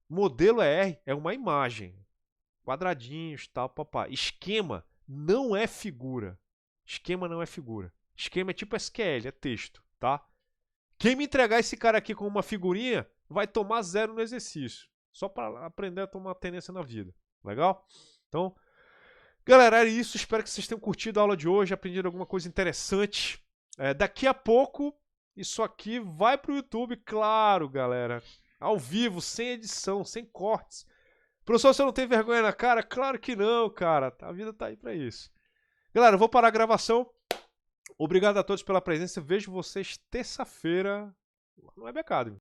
Speaker 1: modelo ER é uma imagem. Quadradinhos, tal, papá. Esquema não é figura. Esquema não é figura, Esquema é tipo SQL, é texto, tá? Quem me entregar esse cara aqui com uma figurinha vai tomar 0 no exercício. Só para aprender a tomar tendência na vida. Legal? Então, galera, era isso. Espero que vocês tenham curtido a aula de hoje, aprendido alguma coisa interessante. Daqui a pouco, isso aqui vai pro YouTube, claro, galera. Ao vivo, sem edição, sem cortes. Professor, você não tem vergonha na cara? Claro que não, cara. A vida tá aí pra isso. Galera, eu vou parar a gravação. Obrigado a todos pela presença. Vejo vocês terça-feira lá no Web Academy.